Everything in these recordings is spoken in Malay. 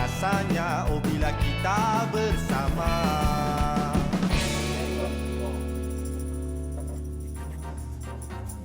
rasanya oh bila kita bersama.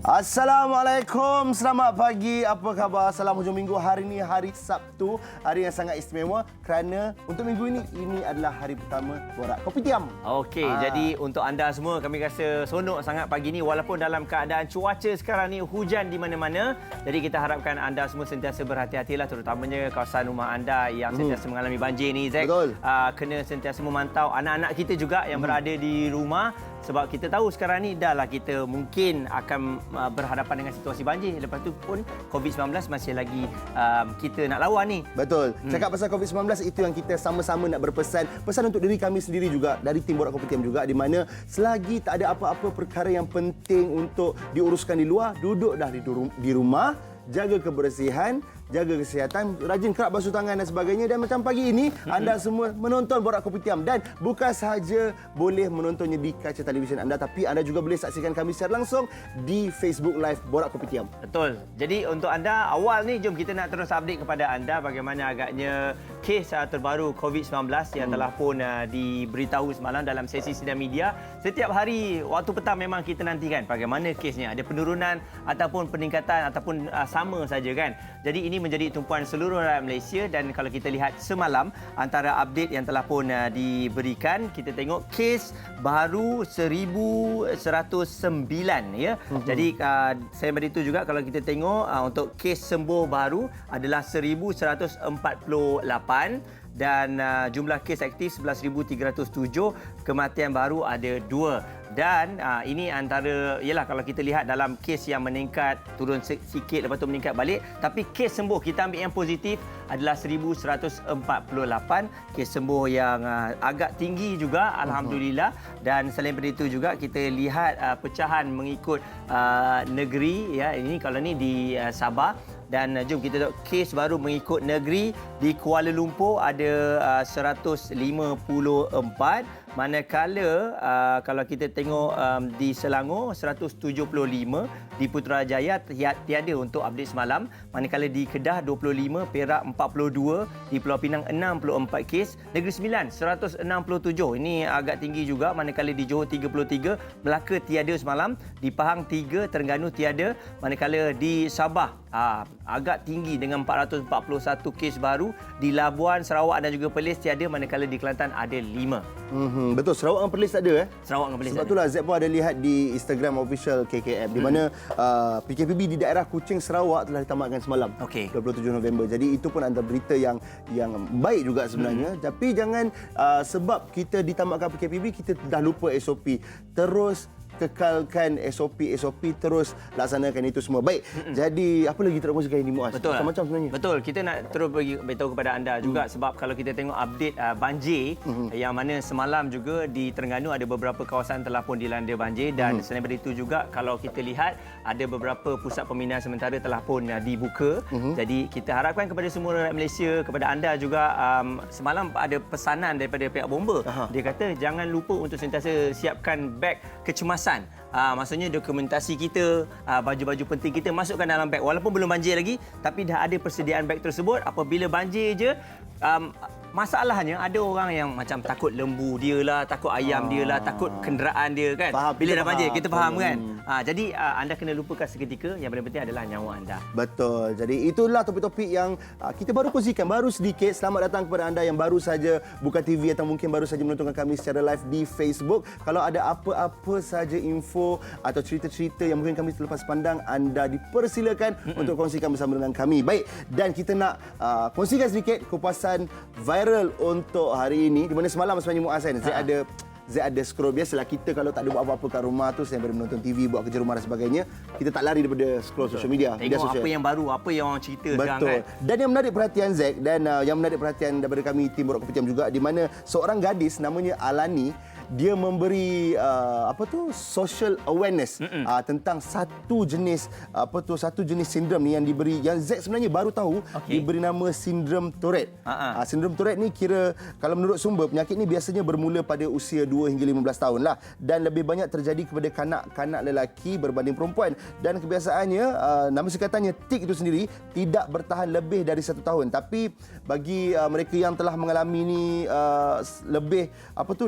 Assalamualaikum, selamat pagi, apa khabar? Salam hujung minggu. Hari ini hari Sabtu, hari yang sangat istimewa kerana untuk minggu ini adalah hari pertama Borak Kopitiam. Okey, jadi untuk anda semua kami rasa seronok sangat pagi ni walaupun dalam keadaan cuaca sekarang ni hujan di mana-mana. Jadi kita harapkan anda semua sentiasa berhati-hatilah, terutamanya kawasan rumah anda yang sentiasa mengalami banjir ni, Zack. Betul. Kena sentiasa memantau anak-anak kita juga yang berada di rumah. Sebab kita tahu sekarang ni dah lah kita mungkin akan berhadapan dengan situasi banjir. Lepas tu pun COVID-19 masih lagi kita nak lawan ni. Betul. Cakap pasal COVID-19, itu yang kita sama-sama nak berpesan. Pesan untuk diri kami sendiri juga, dari tim Borak Kopitiam juga, di mana selagi tak ada apa-apa perkara yang penting untuk diuruskan di luar, duduk dah di rumah, jaga kebersihan, jaga kesihatan, rajin kerap basuh tangan dan sebagainya. Dan macam pagi ini, anda semua menonton Borak Kopitiam. Dan bukan sahaja boleh menontonnya di kaca televisyen anda, tapi anda juga boleh saksikan kami secara langsung di Facebook Live Borak Kopitiam. Betul. Jadi untuk anda awal ni, jom kita nak terus update kepada anda bagaimana agaknya kes terbaru COVID-19 yang telah pun diberitahu semalam dalam sesi sidang media. Setiap hari waktu petang memang kita nantikan bagaimana kesnya. Ada penurunan ataupun peningkatan ataupun sama saja kan. Jadi ini menjadi tumpuan seluruh rakyat Malaysia. Dan kalau kita lihat semalam antara update yang telah pun diberikan, kita tengok kes baru 1109 ya. Jadi saya beritahu juga kalau kita tengok untuk kes sembuh baru adalah 1148 dan jumlah kes aktif 11,307, kematian baru ada 2. Dan ini antara, ialah kalau kita lihat dalam kes yang meningkat, turun sikit lepas tu meningkat balik. Tapi kes sembuh, kita ambil yang positif adalah 1,148. Kes sembuh yang agak tinggi juga, Alhamdulillah. Dan selain daripada itu juga kita lihat pecahan mengikut negeri. Ya, ini kalau ni di Sabah. Dan jom kita tengok kes baru mengikut negeri. Di Kuala Lumpur ada 154. Manakala kalau kita tengok di Selangor 175, di Putrajaya tiada untuk update semalam. Manakala di Kedah 25, Perak 42, di Pulau Pinang 64 kes, Negeri Sembilan 167. Ini agak tinggi juga. Manakala di Johor 33, Melaka tiada semalam, di Pahang 3, Terengganu tiada. Manakala di Sabah agak tinggi dengan 441 kes baru, di Labuan, Sarawak dan juga Perlis tiada. Manakala di Kelantan ada 5. Betul, Sarawak dan Perlis tak ada Sarawak dan Perlis. Sebab itulah Zack pun ada lihat di Instagram official KKM di mana PKPB di daerah Kuching, Sarawak telah ditamatkan semalam. 27 November. Jadi itu pun antara berita yang baik juga sebenarnya. Tapi jangan sebab kita ditamatkan PKPB kita dah lupa SOP. Terus kekalkan SOP, terus laksanakan itu semua. Baik. Jadi apa lagi kita nak kongsikan ini, Muaz? Betul. Macam-macam sebenarnya. Betul. Kita nak terus beritahu kepada anda juga sebab kalau kita tengok update banjir yang mana semalam juga di Terengganu ada beberapa kawasan telah pun dilanda banjir. Dan selain daripada itu juga kalau kita lihat ada beberapa pusat pembinaan sementara telah pun dibuka. Jadi kita harapkan kepada semua rakyat Malaysia, kepada anda juga, semalam ada pesanan daripada pihak bomba. Dia kata jangan lupa untuk sentiasa siapkan beg kecemasan. Maksudnya dokumentasi kita, baju-baju penting kita masukkan dalam beg. Walaupun belum banjir lagi, tapi dah ada persediaan beg tersebut. Apabila banjir je, masalahnya ada orang yang macam takut lembu dia lah, takut ayam dia lah, takut kenderaan dia kan. Bila dah banjir, kita faham kan. Jadi anda kena lupakan seketika. Yang paling penting adalah nyawa anda. Betul. Jadi itulah topik-topik yang kita baru kongsikan, baru sedikit. Selamat datang kepada anda yang baru saja buka TV atau mungkin baru saja menonton kami secara live di Facebook. Kalau ada apa-apa saja info atau cerita-cerita yang mungkin kami terlepas pandang, anda dipersilakan untuk kongsikan bersama dengan kami. Baik, dan kita nak kongsikan sedikit kupasan viral untuk hari ini, di mana semalam sebenarnya Muaz kan, Zack ada scroll. Biasalah kita kalau tak ada buat apa-apa kat rumah tu, selain daripada menonton TV, buat kerja rumah dan sebagainya, kita tak lari daripada scroll social media. Tengok apa yang baru, apa yang orang cerita sekarang kan. Dan yang menarik perhatian Zack, dan yang menarik perhatian daripada kami tim Borak Kopitiam juga, di mana seorang gadis namanya Alani, dia memberi social awareness tentang satu jenis sindrom ni yang Z sebenarnya baru tahu, diberi nama sindrom Tourette. Sindrom Tourette ni kira kalau menurut sumber penyakit ni biasanya bermula pada usia 2 hingga 15 tahun lah, dan lebih banyak terjadi kepada kanak-kanak lelaki berbanding perempuan, dan kebiasaannya nama singkatannya TIC itu sendiri tidak bertahan lebih dari 1 tahun. Tapi bagi mereka yang telah mengalami ni lebih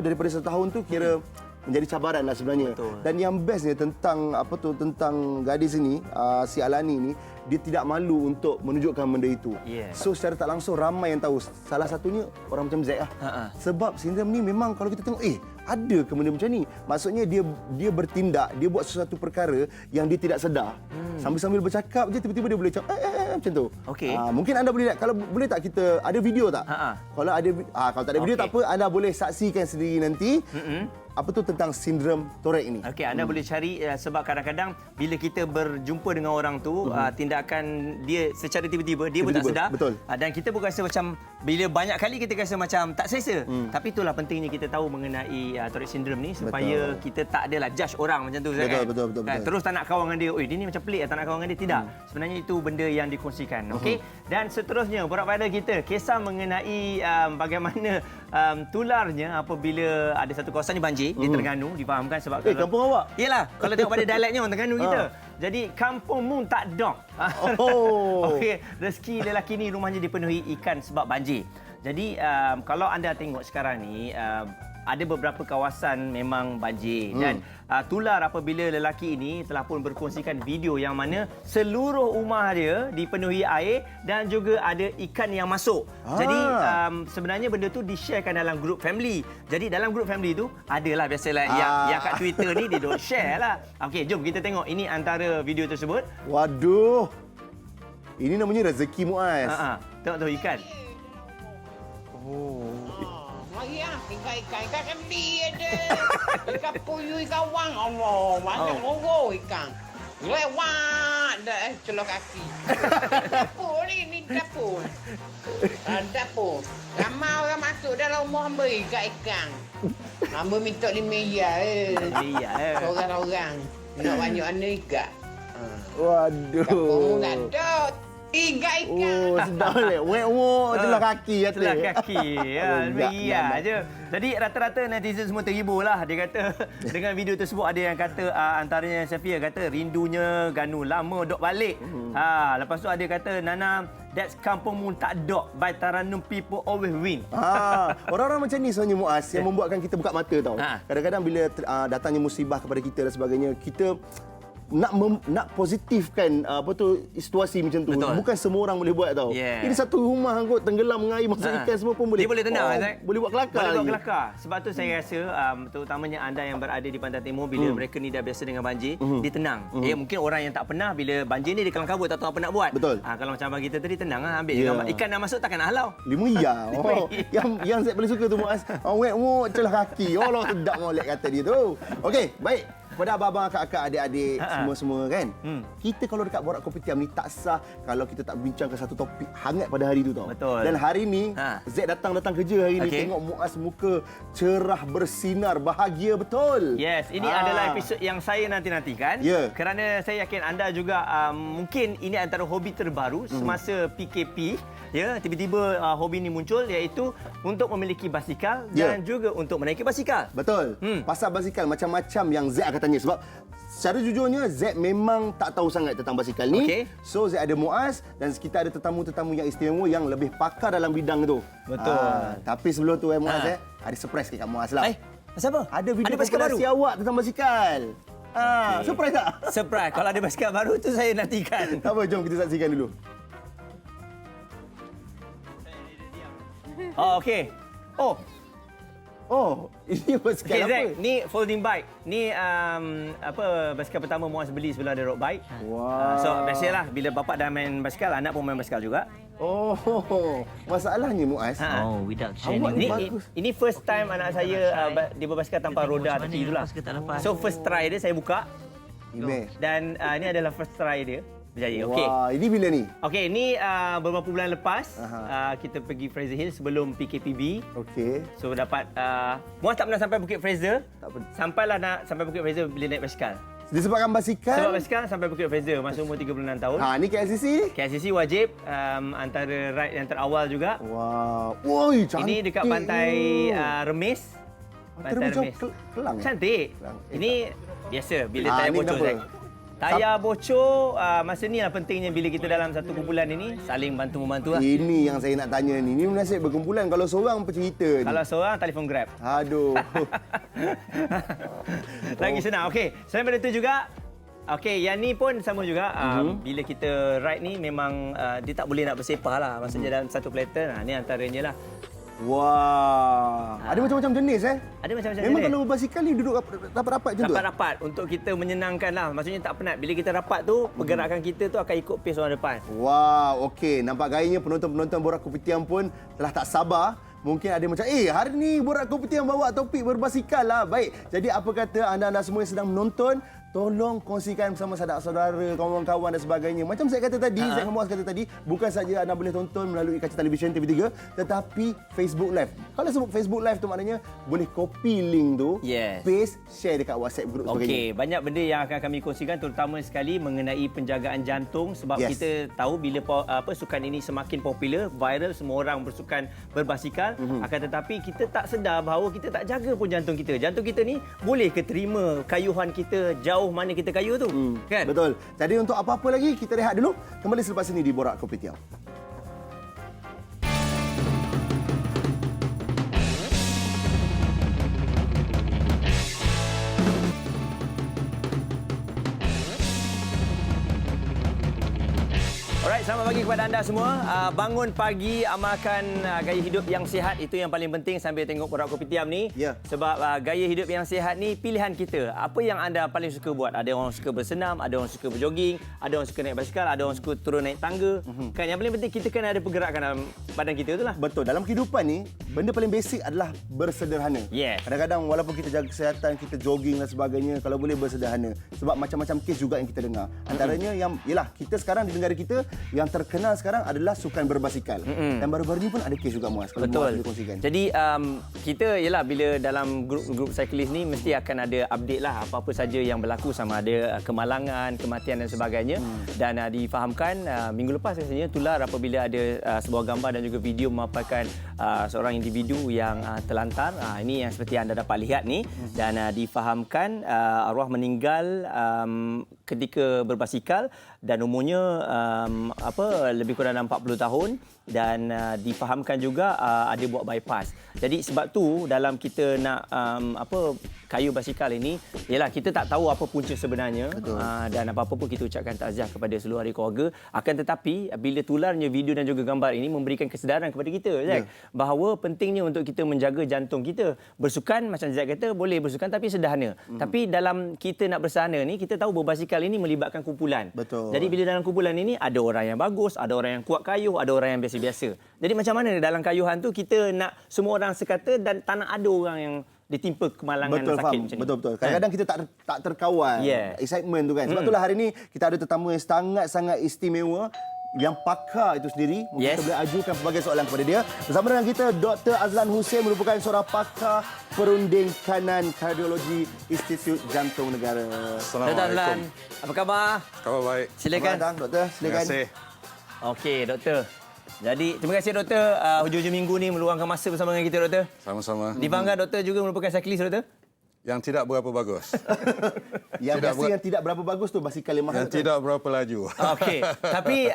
daripada 1 tahun tu kira menjadi cabaran lah sebenarnya. Betul. Dan yang bestnya tentang gadis ini, si Alani ni, dia tidak malu untuk menunjukkan benda itu. So secara tak langsung ramai yang tahu. Salah satunya orang macam Z lah. Sebab sindrom ni memang kalau kita tengok ada ke benda macam ni. Maksudnya dia bertindak, dia buat sesuatu perkara yang dia tidak sedar. Sambil-sambil bercakap je tiba-tiba dia boleh macam tu. Mungkin anda boleh lihat, kalau boleh tak kita ada video tak? Kalau ada kalau tak ada video tak apa, anda boleh saksikan sendiri nanti. Tentang sindrom Tourette ini. Anda boleh cari sebab kadang-kadang bila kita berjumpa dengan orang tu, tindakan dia secara tiba-tiba dia pun tak sedar. Betul. Dan kita pun rasa macam bila banyak kali kita rasa macam tak selesa. Tapi itulah pentingnya kita tahu mengenai Tourette syndrome ni supaya kita tak adalah judge orang macam tu. Betul. Terus tak nak kawan dengan dia. Dia ni macam pelik, tak nak kawan dengan dia. Tidak. Sebenarnya itu benda yang dikongsikan. Dan seterusnya borak pada kita kisah mengenai bagaimana tularnya apabila ada satu kawasan di banjir di Terengganu, difahamkan sebab kampung awak? Yalah, kalau tengok pada dialeknya orang Terengganu kita. Jadi kampung mu tak dok. Rezeki lelaki ni rumahnya dipenuhi ikan sebab banjir. Jadi kalau anda tengok sekarang ni ada beberapa kawasan memang banjir dan tular apabila lelaki ini telah pun berkongsikan video yang mana seluruh rumah dia dipenuhi air dan juga ada ikan yang masuk. Jadi sebenarnya benda tu di-sharekan dalam grup family. Jadi dalam grup family tu adalah biasalah yang kat Twitter ni dia dok share lah. Okey, jom kita tengok ini antara video tersebut. Waduh. Ini namanya rezeki Muaz. Tengok tu ikan. Mari ikan kan dia ada. Ikan puyuh, ikan wang. Allah, banyak roro ikan. Lewat dah celok kaki. Dapur ni dapur. Dapur. Ramai orang masuk dalam rumah beri ikan. Hamba minta 5 riyal. Orang-orang. Nak banyak anak ikan. Waduh. Dapur tak ada. 3 ikan. Sedap leh. Wek-wek celah kaki kata. Celah kaki. Je. Jadi rata-rata netizen semua terhibur lah. Dia kata dengan video tersebut ada yang kata antaranya Safia kata rindunya Ganu lama dok balik. Lepas tu ada kata Nana that's kampung mu tak dok by Taranum people always win. Orang-orang macam ni sebenarnya Muaz yang membuatkan kita buka mata tau. Kadang-kadang bila datangnya musibah kepada kita dan sebagainya, kita nak positifkan situasi macam tu. Betul. Bukan semua orang boleh buat tau. Ini satu rumah kot tenggelam dengan air, masuk ikan semua pun boleh. Dia boleh tenang. Boleh buat kelakar. Boleh buat kelakar. Sebab tu saya rasa terutamanya anda yang berada di Pantai Timur bila mereka ni dah biasa dengan banjir, dia tenang. Mungkin orang yang tak pernah bila banjir ni dia kelang kabut tak tahu apa nak buat. Betul. Kalau macam abang kita tadi tenang ambil gambar. Ikan dah masuk takkan nak halau. 5 riyal. Yang saya paling suka tu Muaz. Wek-wek celah kaki. Allah sedap molek kata dia tu. Okey, baik. Kepada abang-abang, kakak, adik-adik, semua-semua kan. Kita kalau dekat Borak Kopi Tiam ni tak sah kalau kita tak bincangkan satu topik hangat pada hari tu tau. Betul. Dan hari ni Z datang kerja hari ni, tengok Muaz muka cerah bersinar, bahagia betul. Yes, ini adalah episod yang saya nanti-nantikan. Kerana saya yakin anda juga mungkin ini antara hobi terbaru semasa PKP. Tiba-tiba hobi ini muncul iaitu untuk memiliki basikal dan juga untuk menaiki basikal. Betul. Pasal basikal macam-macam yang Z akan tanya sebab secara jujurnya Z memang tak tahu sangat tentang basikal ni. So Z ada Muaz dan kita ada tetamu-tetamu yang istimewa yang lebih pakar dalam bidang tu. Betul. Tapi sebelum tu Muaz ada surprise kat Muaz lah. Pasal apa? Ada video basikal baru awak tentang basikal. Surprise tak? Surprise. Kalau ada basikal baru tu saya nantikan. Tak apa, jom kita saksikan dulu. Okey. Ini basikal apa? Zack, ni folding bike. Ni basikal pertama Muaz beli sebelum ada road bike. So biasalah bila bapak dah main basikal, anak pun main basikal juga. Masalahnya Muaz. Without training. Ini first time anak saya dia berbasikal tanpa roda tepi itulah. So first try dia saya buka. Dan ini adalah first try dia. berjaya. Okey. Wah, ini bila ni? Okey, ini beberapa bulan lepas kita pergi Fraser Hill sebelum PKPB. Okey. So dapat Muaz tak pernah sampai Bukit Fraser. Tak pernah. Sampailah nak sampai Bukit Fraser bila naik basikal. Disebabkan basikal. Sebab basikal sampai Bukit Fraser masa umur 36 tahun. Ni KLCC ni? KLCC wajib antara ride yang terawal juga. Wah. Woi, cantik. Ini dekat pantai Remis. Pantai macam Kelang. Cantik. Kelang. Ini biasa bila tayar ni bocor. kenapa? Zack. Tayar bocor masa ni lah pentingnya bila kita dalam satu kumpulan ini saling bantu-membantu lah. Ini yang saya nak tanya ni. Ini nasib berkumpulan. Kalau seorang apa cerita ni? Kalau seorang telefon Grab. Aduh. Lagi senang. Okey, selain daripada itu juga okey, yang ni pun sama juga. Bila kita ride ni memang dia tak boleh nak bersepah lah. Maksudnya dalam satu platter. Ni antaranya lah. Wah. Ada macam-macam jenis Ada macam-macam Memang jenis. kalau berbasikal ni duduk rapat-rapat macam tu? Rapat-rapat untuk kita menyenangkan lah. Maksudnya tak penat. Bila kita rapat tu, pergerakan kita tu akan ikut pace orang depan. Wah, okey. Nampak gayanya penonton-penonton Borak Kopitiam pun telah tak sabar. Mungkin ada macam, hari ni Borak Kopitiam bawa topik berbasikal lah. Baik, jadi apa kata anda-anda semua yang sedang menonton, tolong kongsikan bersama saudara-saudara, kawan-kawan dan sebagainya. Macam saya kata tadi, Zack Muaz kata tadi, bukan saja anda boleh tonton melalui kaca televisyen TV3, tetapi Facebook Live. Kalau sebut Facebook Live tu maknanya boleh copy link tu, Yes. paste, share dekat WhatsApp group sebagainya. Okey, banyak benda yang akan kami kongsikan terutama sekali mengenai penjagaan jantung sebab Yes. kita tahu bila sukan ini semakin popular, viral, semua orang bersukan berbasikal, akan tetapi kita tak sedar bahawa kita tak jaga pun jantung kita. Jantung kita ni boleh ke terima kayuhan kita jauh mana kita kayu tu, kan? Betul. Jadi untuk apa-apa lagi, kita rehat dulu. Kembali selepas ini di Borak Kopitiam. Alright, selamat pagi kepada anda semua. Bangun pagi, amalkan gaya hidup yang sihat. Itu yang paling penting sambil tengok Borak Kopitiam ni. Ya. Sebab gaya hidup yang sihat ni pilihan kita. Apa yang anda paling suka buat? Ada orang suka bersenam, ada orang suka berjoging, ada orang suka naik basikal, ada orang suka turun naik tangga. Kan yang paling penting kita kena ada pergerakan dalam badan kita tu lah. Betul. Dalam kehidupan ni, benda paling basic adalah bersederhana. Yes. Kadang-kadang walaupun kita jaga kesihatan, kita jogging dan sebagainya, kalau boleh bersederhana. Sebab macam-macam kes juga yang kita dengar. Antaranya yang, yalah, kita sekarang di negara kita, yang terkenal sekarang adalah sukan berbasikal. Dan baru-baru ni pun ada kes juga, Muaz. Kalau Muaz Betul. boleh kongsikan. Jadi kita ialah bila dalam grup cyclist ni mesti akan ada update lah apa-apa saja yang berlaku, sama ada kemalangan, kematian dan sebagainya. Dan difahamkan minggu lepas rasanya tular apabila ada sebuah gambar dan juga video memaparkan seorang individu yang terlantar. Ini yang seperti anda dapat lihat ni. Dan difahamkan arwah meninggal ketika berbasikal dan umurnya lebih kurang 40 tahun dan difahamkan juga ada buat bypass. Jadi sebab tu dalam kita nak kayu basikal ini ialah kita tak tahu apa punca sebenarnya dan apa-apa pun kita ucapkan takziah kepada seluruh ahli keluarga. Akan tetapi bila tularnya video dan juga gambar ini memberikan kesedaran kepada kita Zack, bahawa pentingnya untuk kita menjaga jantung kita. Bersukan macam Zack kata boleh bersukan tapi sederhana. Tapi dalam kita nak bersederhana ni kita tahu berbasikal ini melibatkan kumpulan. Betul. Jadi bila dalam kumpulan ini ada orang yang bagus, ada orang yang kuat kayuh, ada orang yang biasa-biasa. Jadi macam mana dalam kayuhan tu kita nak semua orang sekata dan tak nak ada orang yang ditimpa kemalangan Betul, sakit faham. macam ni. Betul. Kadang-kadang kita tak terkawal. Yeah. Excitement tu kan. Sebab itulah hari ni kita ada tetamu yang sangat-sangat istimewa, yang pakar itu sendiri. Mungkin kita boleh ajukan pelbagai soalan kepada dia. Bersama dengan kita Dr. Azlan Hussein merupakan seorang pakar perunding kanan kardiologi Institut Jantung Negara. Dr. Azlan, Assalamualaikum. apa khabar? Khabar baik. Silakan. Selamat datang, Doktor. Terima Silakan. kasih. Okey, doktor. Jadi, terima kasih doktor hujung-hujung minggu ni meluangkan masa bersama dengan kita doktor. Sama-sama. Difahamkan doktor juga merupakan cyclist doktor? Yang tidak berapa bagus. Yang biasa yang tidak berapa bagus tu basikal yang mahal. Yang tidak berapa laju. Okey. Tapi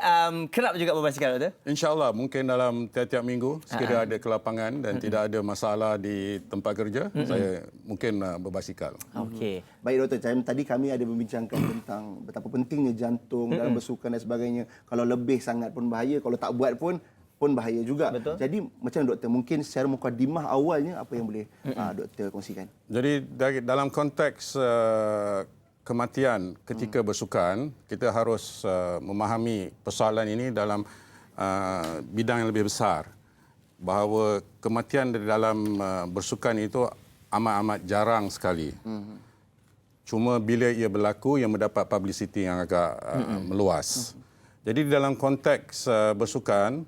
kerap juga berbasikal doktor? InsyaAllah mungkin dalam tiap-tiap minggu sekiranya ada kelapangan dan tidak ada masalah di tempat kerja, saya mungkin berbasikal. Okey. Baik doktor, tadi kami ada membincangkan tentang betapa pentingnya jantung dalam bersukan dan sebagainya. Kalau lebih sangat pun bahaya, kalau tak buat pun bahaya juga. Betul. Jadi macam doktor, mungkin secara mukadimah awalnya apa yang boleh doktor kongsikan? Jadi dalam konteks kematian ketika bersukan, kita harus memahami persoalan ini dalam bidang yang lebih besar. Bahawa kematian di dalam bersukan itu amat-amat jarang sekali. Cuma bila ia berlaku, ia mendapat publicity yang agak meluas. Jadi dalam konteks bersukan,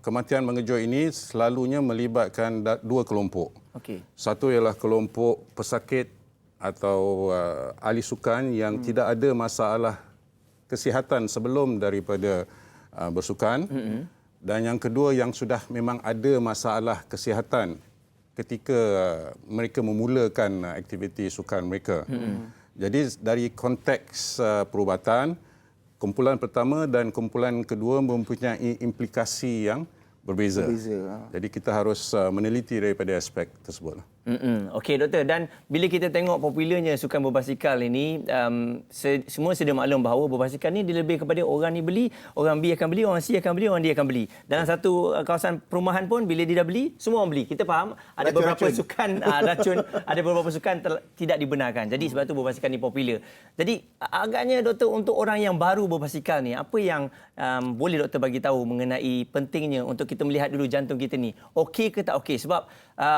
kematian mengejut ini selalunya melibatkan dua kelompok. Okey. Satu ialah kelompok pesakit atau ahli sukan yang tidak ada masalah kesihatan sebelum daripada bersukan. Dan yang kedua yang sudah memang ada masalah kesihatan ketika mereka memulakan aktiviti sukan mereka. Jadi dari konteks perubatan, kumpulan pertama dan kumpulan kedua mempunyai implikasi yang berbeza. Jadi kita harus meneliti daripada aspek tersebut. Okey doktor, dan bila kita tengok popularnya sukan berbasikal ini, semua sedia maklum bahawa berbasikal ni dia lebih kepada orang ni beli, orang B akan beli, orang C akan beli, orang D akan beli. Dalam satu kawasan perumahan pun bila dia dah beli, semua orang beli. Kita faham ada beberapa sukan racun, ada beberapa sukan tidak dibenarkan. Jadi sebab tu berbasikal ni popular. Jadi agaknya doktor, untuk orang yang baru berbasikal ni, apa yang boleh doktor bagi tahu mengenai pentingnya untuk kita melihat dulu jantung kita ni okey ke tak okey? Sebab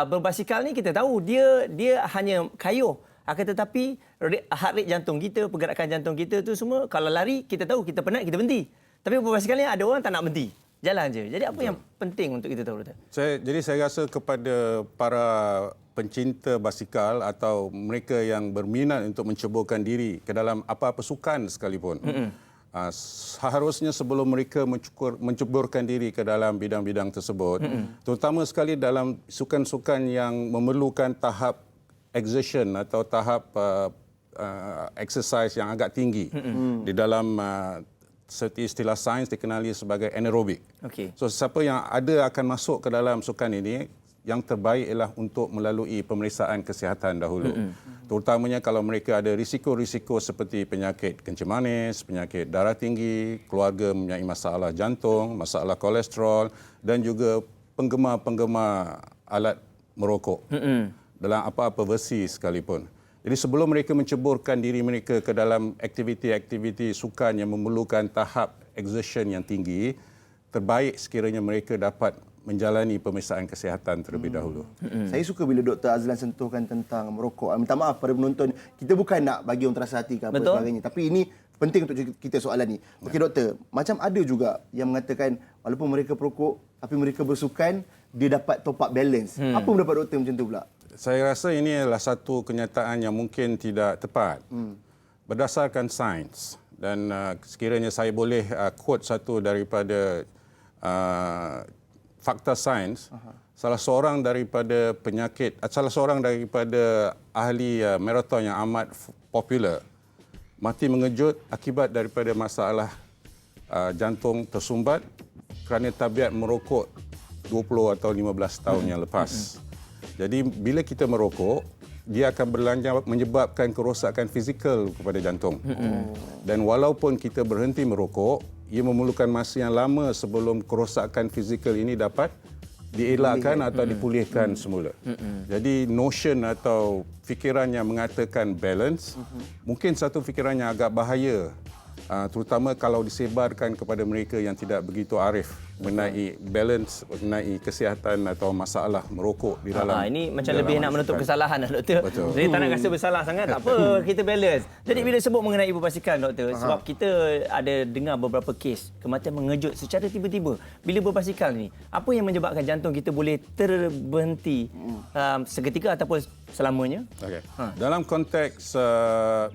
berbasikal ni kita tahu dia hanya kayuh, akan tetapi heart rate jantung kita, pergerakan jantung kita tu semua, kalau lari kita tahu kita penat kita berhenti. Tapi berbasikal ni ada orang tak nak berhenti, jalan je. Jadi apa yang penting untuk kita tahu doktor? Jadi saya rasa kepada para pencinta basikal atau mereka yang berminat untuk menceburkan diri ke dalam apa-apa sukan sekalipun, seharusnya sebelum mereka menceburkan diri ke dalam bidang-bidang tersebut, terutama sekali dalam sukan-sukan yang memerlukan tahap exertion atau tahap exercise yang agak tinggi, di dalam seperti istilah sains dikenali sebagai anaerobik. Okey. So siapa yang akan masuk ke dalam sukan ini, yang terbaik ialah untuk melalui pemeriksaan kesihatan dahulu. Terutamanya kalau mereka ada risiko-risiko seperti penyakit kencing manis, penyakit darah tinggi, keluarga mempunyai masalah jantung, masalah kolesterol dan juga penggemar-penggemar alat merokok dalam apa-apa versi sekalipun. Jadi sebelum mereka menceburkan diri mereka ke dalam aktiviti-aktiviti sukan yang memerlukan tahap exertion yang tinggi, terbaik sekiranya mereka dapat menjalani pemeriksaan kesihatan terlebih dahulu. Saya suka bila Dr. Azlan sentuhkan tentang merokok. Minta maaf pada penonton, kita bukan nak bagi orang terasa hati ke apa sebagainya. Tapi ini penting untuk kita soalan ni. Okey doktor, macam ada juga yang mengatakan walaupun mereka perokok tapi mereka bersukan, dia dapat top up balance. Apa pendapat doktor macam tu pula? Saya rasa ini adalah satu kenyataan yang mungkin tidak tepat. Berdasarkan sains, dan sekiranya saya boleh quote satu daripada fakta sains, salah seorang daripada ahli maraton yang amat popular mati mengejut akibat daripada masalah jantung tersumbat kerana tabiat merokok 20 atau 15 tahun yang lepas. Jadi bila kita merokok, dia akan menyebabkan kerosakan fizikal kepada jantung. Dan walaupun kita berhenti merokok, ia memerlukan masa yang lama sebelum kerosakan fizikal ini dapat dielakkan atau dipulihkan semula. Jadi notion atau fikiran yang mengatakan balance, mungkin satu fikiran yang agak bahaya, terutama kalau disebarkan kepada mereka yang tidak begitu arif mengenai balance, mengenai kesihatan atau masalah merokok di dalam. Ini macam lebih nak menutup kesalahan doktor. Betul. Jadi tak nak rasa bersalah sangat, tak apa, kita balance. Jadi bila sebut mengenai berbasikal doktor, sebab kita ada dengar beberapa kes kematian mengejut secara tiba-tiba bila berbasikal ni. Apa yang menyebabkan jantung kita boleh terberhenti seketika ataupun selamanya? Okay. Dalam konteks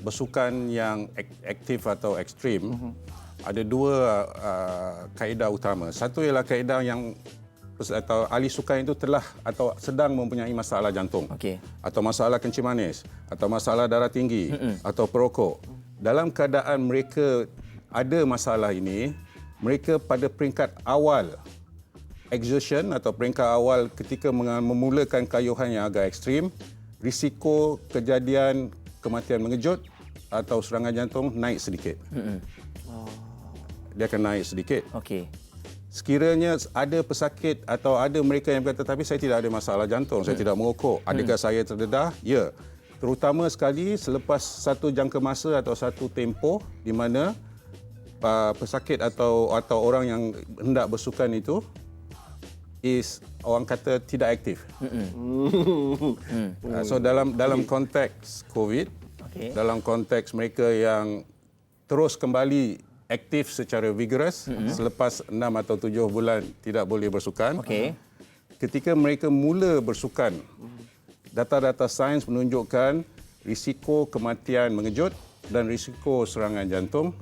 bersukan yang aktif atau ekstrim, ada dua kaedah utama. Satu ialah kaedah yang atau ahli sukan itu telah atau sedang mempunyai masalah jantung, atau masalah kencing manis, atau masalah darah tinggi, atau perokok. Dalam keadaan mereka ada masalah ini, mereka pada peringkat awal exertion atau peringkat awal ketika memulakan kayuhan yang agak ekstrim, risiko kejadian kematian mengejut atau serangan jantung naik sedikit. Dia akan naik sedikit. Okey. Sekiranya ada pesakit atau ada mereka yang berkata, tapi saya tidak ada masalah jantung, saya tidak merokok, adakah saya terdedah? Ya. Terutama sekali selepas satu jangka masa atau satu tempoh di mana pesakit atau orang yang hendak bersukan itu orang kata tidak aktif. So dalam konteks COVID, Okey. dalam konteks mereka yang terus kembali aktif secara vigorous selepas 6 atau 7 bulan tidak boleh bersukan. Okey. Ketika mereka mula bersukan, data-data sains menunjukkan risiko kematian mengejut dan risiko serangan jantung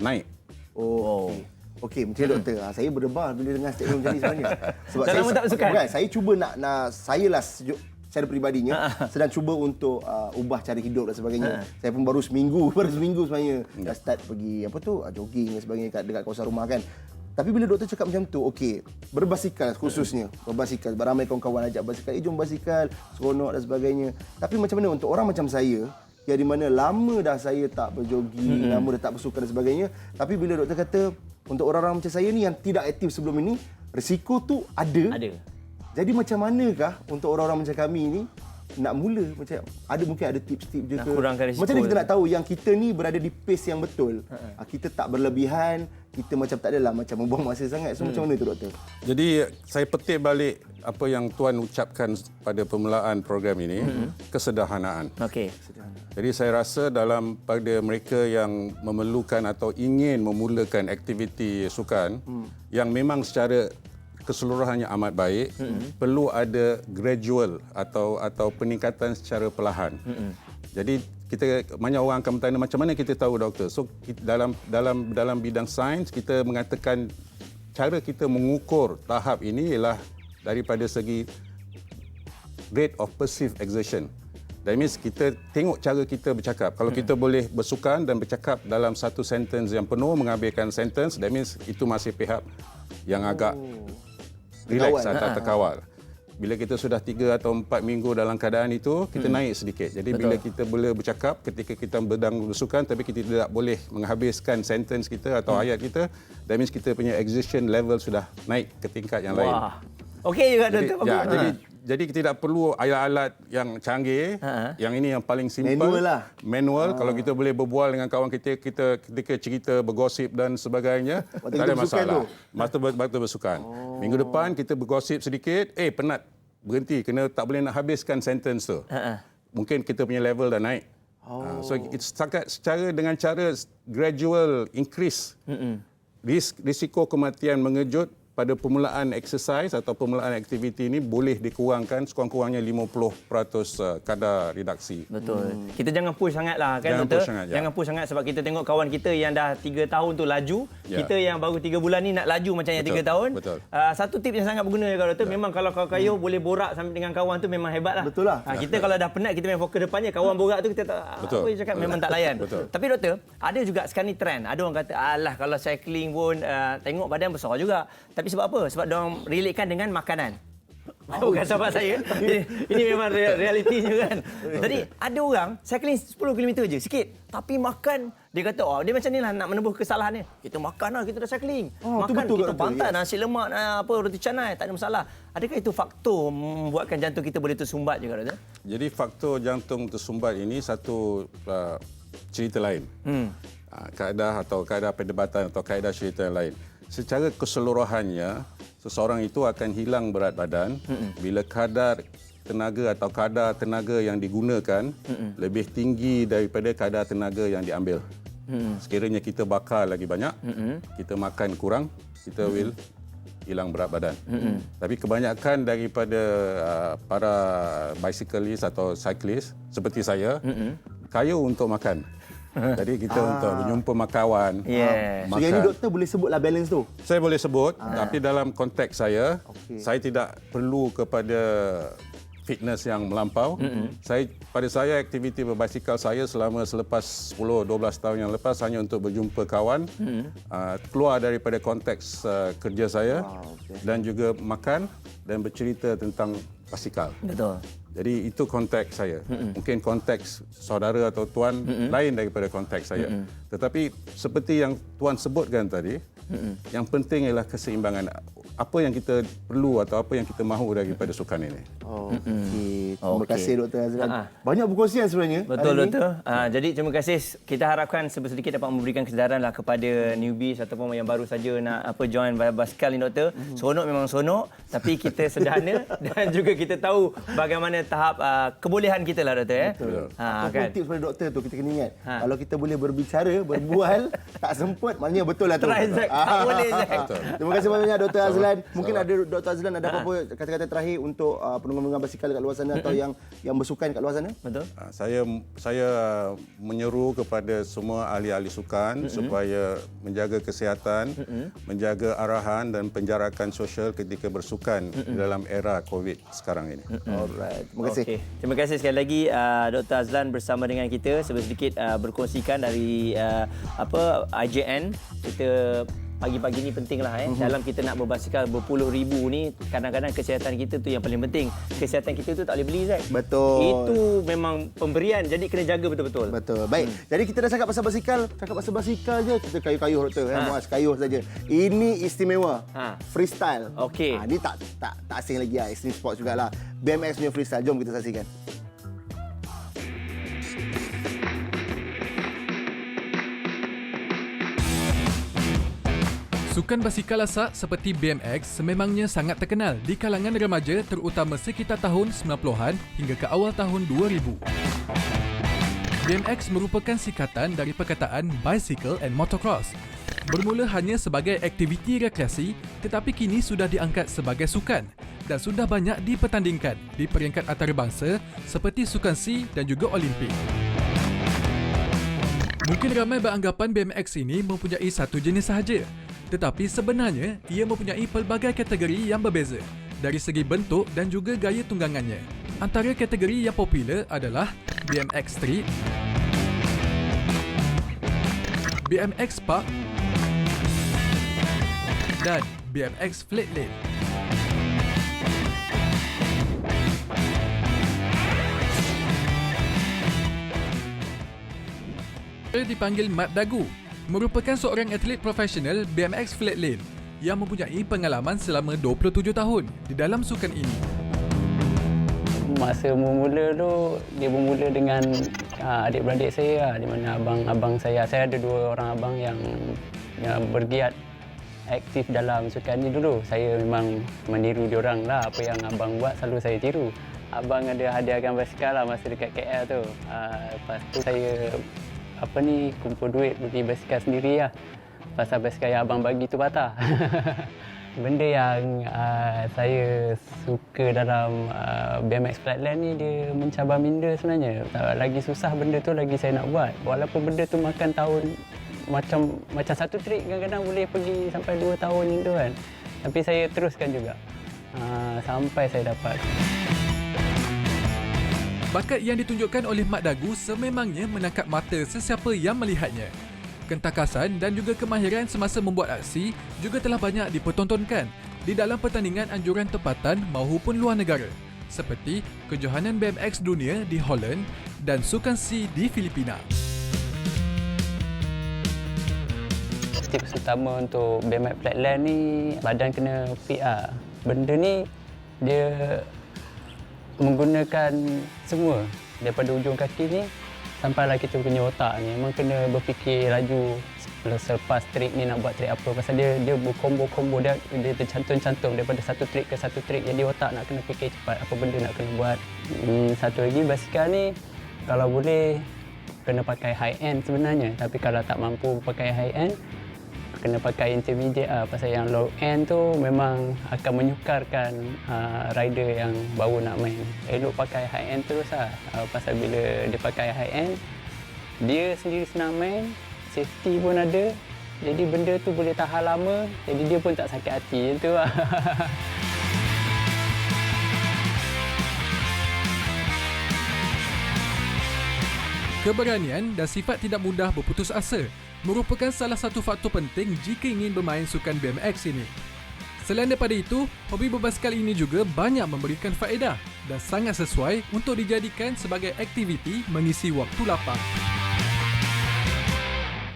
naik. Oh. Okey, macam doktor. Saya berdebar bila dengar statement macam ni sebenarnya. Sebab Dah lama tak bersukan? Bukan, saya cuba nak saya lah secara peribadinya sedang cuba untuk ubah cara hidup dan sebagainya. Saya pun baru seminggu sebenarnya dah start pergi jogging dan sebagainya dekat kawasan rumah kan. Tapi bila doktor cakap macam tu, okey, berbasikal khususnya, berbasikal, ramai kawan-kawan ajak basikal, jom basikal, seronok dan sebagainya. Tapi macam mana untuk orang macam saya, yang di mana lama dah saya tak berjogging, lama dah tak bersukan dan sebagainya, tapi bila doktor kata untuk orang-orang macam saya ni yang tidak aktif sebelum ini, risiko tu ada. Jadi macam manakah untuk orang-orang macam kami ni nak mula, macam mungkin ada tips-tips je nak ke? kurangkan risiko. Macam mana kita nak tahu yang kita ni berada di pace yang betul? Kita tak berlebihan, kita macam tak adalah macam membuang masa sangat. So macam mana tu doktor? Jadi saya petik balik apa yang Tuan ucapkan pada permulaan program ini, kesederhanaan. Okey. Jadi saya rasa pada mereka yang memerlukan atau ingin memulakan aktiviti sukan yang memang secara keseluruhannya amat baik, perlu ada gradual atau peningkatan secara perlahan. Jadi banyak orang akan bertanya macam mana kita tahu doktor. So dalam bidang sains kita mengatakan cara kita mengukur tahap ini ialah daripada segi rate of perceived exertion. That means kita tengok cara kita bercakap. Kalau kita boleh bersukan dan bercakap dalam satu sentence yang penuh, mengambilkan sentence, that means itu masih pihak yang agak relax atau terkawal. Bila kita sudah 3 atau 4 minggu dalam keadaan itu, kita naik sedikit. Jadi bila kita boleh bercakap ketika kita sedang bersukan tapi kita tidak boleh menghabiskan sentence kita atau ayat kita, that means kita punya exertion level sudah naik ke tingkat yang lain. Okey juga doktor. Jadi kita tidak perlu alat-alat yang canggih. Yang ini yang paling simple. Manual lah. Manual. Kalau kita boleh berbual dengan kawan kita ketika cerita, bergosip dan sebagainya, tak ada masalah. Waktu bersukan. Minggu depan kita bergosip sedikit, penat. Berhenti. Tak boleh nak habiskan sentence tu. Mungkin kita punya level dah naik. So it's dengan cara gradual increase risiko kematian mengejut pada permulaan exercise atau permulaan aktiviti ini boleh dikurangkan sekurang-kurangnya 50% kadar reduksi. Betul. Kita jangan push sangatlah kan doktor. Jangan push sangat sebab kita tengok kawan kita yang dah 3 tahun tu laju, kita yang baru 3 bulan ni nak laju macam yang 3 tahun. Betul. Satu tip yang sangat berguna juga doktor, memang kalau kayu boleh borak sampai dengan kawan tu memang hebatlah. Betul lah. Kita kalau dah penat kita main fokus depannya, kawan borak tu kita tak apa dia cakap memang tak layan. Tapi doktor, ada juga sekarang ni trend. Ada orang kata alah kalau cycling pun tengok badan besar juga. Tapi sebab apa? Sebab diorang relatekan dengan makanan. Bukan sahabat saya. Ini memang realitinya kan. Jadi ada orang cycling 10 km je, sikit. Tapi makan, dia kata, dia macam ni lah nak menembus kesalahan ni. Kita makan lah, kita dah cycling. Makan, kita pantat, nasi lemak, roti canai, tak ada masalah. Adakah itu faktor membuatkan jantung kita boleh tersumbat juga, doktor? Jadi faktor jantung tersumbat ini satu cerita lain. Kaedah perdebatan atau kaedah cerita yang lain. Secara keseluruhannya, seseorang itu akan hilang berat badan bila kadar tenaga yang digunakan lebih tinggi daripada kadar tenaga yang diambil. Sekiranya kita bakar lagi banyak, kita makan kurang, kita will hilang berat badan. Tapi kebanyakan daripada para bicyclist atau cyclist seperti saya, kaya untuk makan. Jadi kita untuk berjumpa kawan. So yang ni doktor boleh sebutlah balance tu. Saya boleh sebut, tapi dalam konteks saya, saya tidak perlu kepada fitness yang melampau. Pada saya aktiviti berbasikal saya selepas 10-12 tahun yang lepas hanya untuk berjumpa kawan, keluar daripada konteks kerja saya dan juga makan dan bercerita tentang basikal. Betul. Jadi itu konteks saya. Mungkin konteks saudara atau tuan lain daripada konteks saya. Tetapi seperti yang tuan sebutkan tadi, Yang penting ialah keseimbangan. Apa yang kita perlu atau apa yang kita mahu daripada sukan ini. Okey. Terima Okey. kasih Dr. Azlan. Banyak perkongsian sebenarnya. Betul, hari ni. Doktor. Jadi terima kasih. Kita harapkan sedikit dapat memberikan kesedaran lah kepada newbies ataupun yang baru saja nak join basikal ni, Doktor. Seronok memang seronok, tapi kita sederhana dan juga kita tahu bagaimana tahap kebolehan kita lah, Doktor. Betul. Apa Kan? tips pada doktor tu kita kena ingat. Kalau kita boleh berbicara, berbual, tak sempat, maknanya betul lah tu. Try, Zack. Tak boleh, Zack. Terima kasih banyak Dr. Azlan. Mungkin ada Dr. Azlan ada apa-apa kata-kata terakhir untuk penunggang basikal kat luar sana atau yang bersukan kat luar sana? Betul. Saya menyeru kepada semua ahli-ahli sukan supaya menjaga kesihatan, menjaga arahan dan penjarakan sosial ketika bersukan dalam era COVID sekarang ini. Alright. Terima kasih. Okey. Terima kasih sekali lagi Dr. Azlan bersama dengan kita sedikit berkongsikan dari IJN. Kita pagi-pagi ni penting lah dalam kita nak berbasikal berpuluh ribu ni, kadang-kadang kesihatan kita tu yang paling penting. Kesihatan kita tu tak boleh beli, Zack. Betul. Itu memang pemberian, jadi kena jaga betul-betul. Betul. Baik. Jadi kita dah cakap pasal basikal je. Kita kayuh-kayuh doktor. Muaz, kayuh saja. Ini istimewa. Freestyle. Okey. Ini tak asing lagi lah. Extreme sports jugalah. BMX punya freestyle. Jom kita saksikan. Sukan basikal lasak seperti BMX sememangnya sangat terkenal di kalangan remaja terutama sekitar tahun 90-an hingga ke awal tahun 2000. BMX merupakan singkatan dari perkataan Bicycle and Motocross. Bermula hanya sebagai aktiviti rekreasi tetapi kini sudah diangkat sebagai sukan dan sudah banyak dipertandingkan di peringkat antarabangsa seperti Sukan SEA dan juga Olimpik. Mungkin ramai beranggapan BMX ini mempunyai satu jenis sahaja. Tetapi sebenarnya ia mempunyai pelbagai kategori yang berbeza dari segi bentuk dan juga gaya tunggangannya. Antara kategori yang popular adalah BMX Street, BMX Park dan BMX Flatlane. Dia dipanggil Mat Dagu, merupakan seorang atlet profesional BMX Flatlane yang mempunyai pengalaman selama 27 tahun di dalam sukan ini. Masa bermula tu, dia bermula dengan adik-beradik saya lah, di mana abang saya ada dua orang abang yang bergiat aktif dalam sukan ni dulu. Saya memang meniru diorang lah, apa yang abang buat selalu saya tiru. Abang ada hadiahkan basikal lah masa dekat KL tu. Lepas tu saya kumpul duit beli basikal sendiri lah. Pasal basikal yang abang bagi tu patah. Benda yang saya suka dalam BMX Flatland ni, dia mencabar minda sebenarnya. Lagi susah benda tu lagi saya nak buat. Walaupun benda tu makan tahun, macam satu trik kadang-kadang boleh pergi sampai 2 tahun tu kan. Tapi saya teruskan juga sampai saya dapat. Bakat yang ditunjukkan oleh Mat Dagu sememangnya menangkap mata sesiapa yang melihatnya. Ketangkasan dan juga kemahiran semasa membuat aksi juga telah banyak dipertontonkan di dalam pertandingan anjuran tempatan maupun luar negara seperti kejohanan BMX dunia di Holland dan Sukan SEA di Filipina. Tips utama untuk BMX Flatland ni, badan kena fit lah. Benda ni dia menggunakan semua daripada ujung kaki ni sampailah kita punya otak ni. Memang kena berfikir laju selepas trik ni nak buat trik apa. Pasal dia berkombo-kombo, dia tercantum-cantum daripada satu trik ke satu trik. Jadi otak nak kena fikir cepat apa benda nak kena buat. Satu lagi, basikal ni kalau boleh kena pakai high end sebenarnya. Tapi kalau tak mampu pakai high end, kena pakai intermediate lah. Pasal yang low end tu memang akan menyukarkan rider yang baru nak main. Elok pakai high end terus lah. Pasal bila dia pakai high end, dia sendiri senang main, safety pun ada. Jadi benda tu boleh tahan lama, jadi dia pun tak sakit hati macam tu lah. Keberanian dan sifat tidak mudah berputus asa merupakan salah satu faktor penting jika ingin bermain sukan BMX ini. Selain daripada itu, hobi berbasikal ini juga banyak memberikan faedah dan sangat sesuai untuk dijadikan sebagai aktiviti mengisi waktu lapang.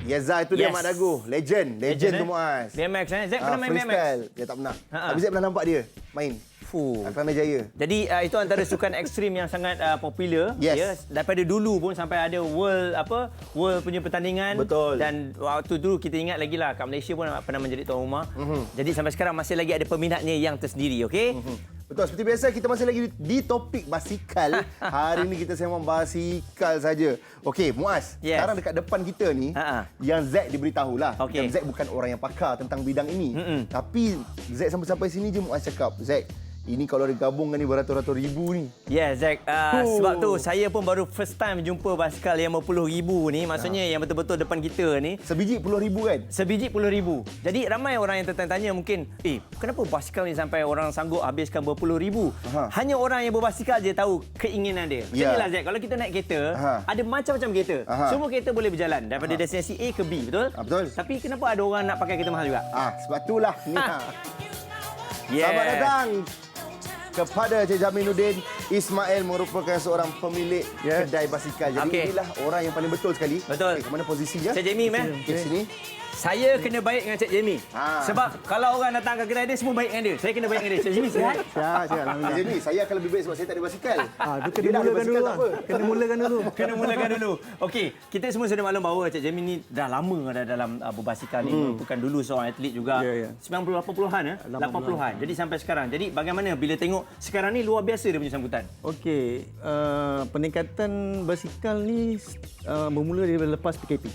Yeza itu dia Yes. Mak Dagu. Legend tu Muaz. BMX Zack pernah main BMX? freestyle. Dia tak pernah. Ha-ha. Tapi Zack pernah nampak dia main. Fuh. Kelana Jaya. Jadi itu antara sukan ekstrim yang sangat popular. Yes. Ya, daripada dulu pun sampai ada world punya pertandingan. Betul. Dan waktu dulu kita ingat lagi lah kat Malaysia pun pernah menjadi tuan rumah. Jadi sampai sekarang masih lagi ada peminatnya yang tersendiri, okey? Betul, seperti biasa kita masih lagi di topik basikal. Hari ini kita sembang basikal saja. Okey, Muaz, Yes. sekarang dekat depan kita ni, Ha-ha. yang Zack diberitahulah. Okey. Dan Zack bukan orang yang pakar tentang bidang ini. Tapi Zack sampai sini je Muaz cakap, Zack, ini kalau digabungkan ni beratus-ratus ribu ni. Ya, Zack. Sebab tu saya pun baru first time jumpa basikal yang RM50,000 ni. Maksudnya yang betul-betul depan kita ni. Sebiji RM10,000 kan? Sebiji RM10,000. Jadi ramai orang yang tertanya mungkin, kenapa basikal ni sampai orang sanggup habiskan berpuluh-ribu? Aha. Hanya orang yang berbasikal je tahu keinginan dia. Macam Ya. inilah Zack, kalau kita naik kereta, Aha. ada macam-macam kereta. Aha. Semua kereta boleh berjalan daripada destinasi A ke B, betul? Betul. Tapi kenapa ada orang nak pakai kereta mahal juga? Sebab itulah ni. Yeah. Selamat datang kepada Encik Jamiluddin Ismail, merupakan seorang pemilik kedai basikal. Jadi Okey. inilah orang yang paling betul sekali. Betul. Okey, ke mana posisinya? Cik Jamie, Okey, sini. Saya kena baik dengan Cik Jamie. Sebab kalau orang datang ke kedai dia, semua baik dengan dia. Saya kena baik dengan dia. Cik Jamie, sihat? Sihat, Encik Jamie, saya akan lebih baik sebab saya tak ada basikal. Itu Dia kena dah ada mulakan basikal, dulu tak apa. Kena mulakan dulu. Kena mulakan dulu. Okey, kita semua sudah maklum bahawa Cik Jamie ni dah lama dah dalam berbasikal ni. Merupakan dulu seorang atlet juga. Ya, ya. 90-80-an 80-an. Jadi sampai sekarang. Jadi bagaimana bila tengok sekarang ni luar biasa dia punya sambutan? Okey, peningkatan basikal ni bermula daripada lepas PKP.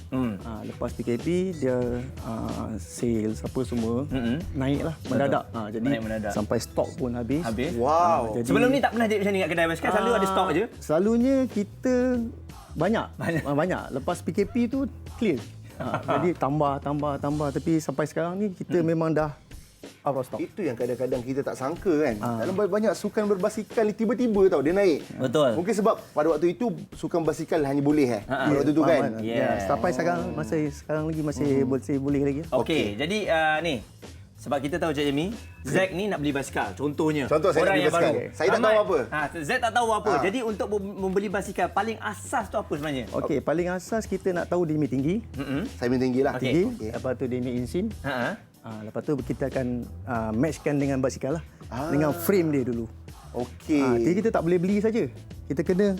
Lepas PKP dia sales apa semua naiklah mendadak. Jadi Naik mendadak. sampai stok pun habis. Wow. Jadi- Sebelum ni tak pernah jadi macam ni kat kedai basikal, selalu ada stok je. Selalunya kita banyak. Lepas PKP tu clear. Jadi tambah tapi sampai sekarang ni kita memang dah out of stock. Itu yang kadang-kadang kita tak sangka kan. Dalam banyak sukan berbasikal ni tiba-tiba tau dia naik. Betul. Mungkin sebab pada waktu itu sukan basikal hanya boleh pada waktu itu kan. Yeah. Sampai sekarang lagi masih boleh lagi. Okey, jadi ni sebab kita tahu Cik Jamie, Zack ni nak beli basikal. Contohnya. Contoh saya nak beli basikal. Saya tak tahu apa. Zack tak tahu apa. Jadi untuk membeli basikal paling asas tu apa sebenarnya? Okey, paling asas kita nak tahu dia punya tinggi. Saya minta tinggi lah. Okey. Tinggi. Lepas tu dia punya insin. Lepas tu kita akan matchkan dengan basikal lah. Dengan frame dia dulu. Okey. Jadi kita tak boleh beli saja. Kita kena